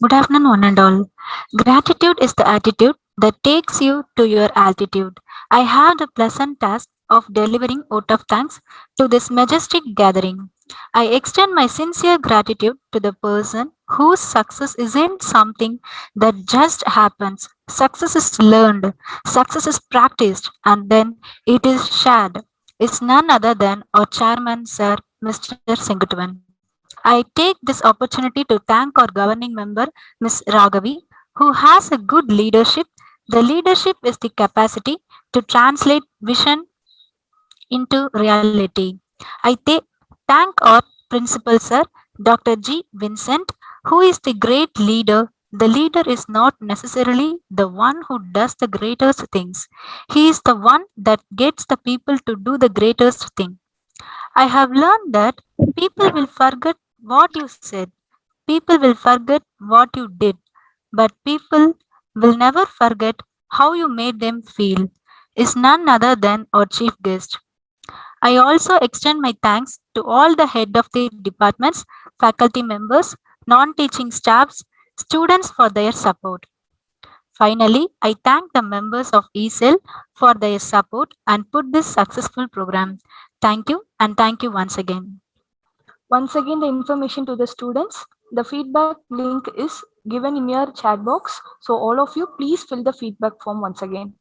Good afternoon, one and all. Gratitude is the attitude that takes you to your altitude. I have the pleasant task of delivering vote of thanks to this majestic gathering. I extend my sincere gratitude to the person whose success isn't something that just happens. Success is learned, success is practiced, and then it is shared. It's none other than our chairman, Sir Mr. Singutwan. I take this opportunity to thank our governing member, Ms. Raghavi, who has a good leadership. The leadership is the capacity to translate vision into reality. I thank our principal, sir, Dr. G. Vincent, who is the great leader. The leader is not necessarily the one who does the greatest things. He is the one that gets the people to do the greatest thing. I have learned that people will forget what you said. People will forget what you did, but people will never forget how you made them feel. Is none other than our chief guest. I also extend my thanks to all the head of the departments, faculty members, non-teaching staffs, students for their support. Finally, I thank the members of ECEL for their support and put this successful program. Thank you and thank you once again. Once again, the information to the students. The feedback link is given in your chat box. So all of you, please fill the feedback form once again.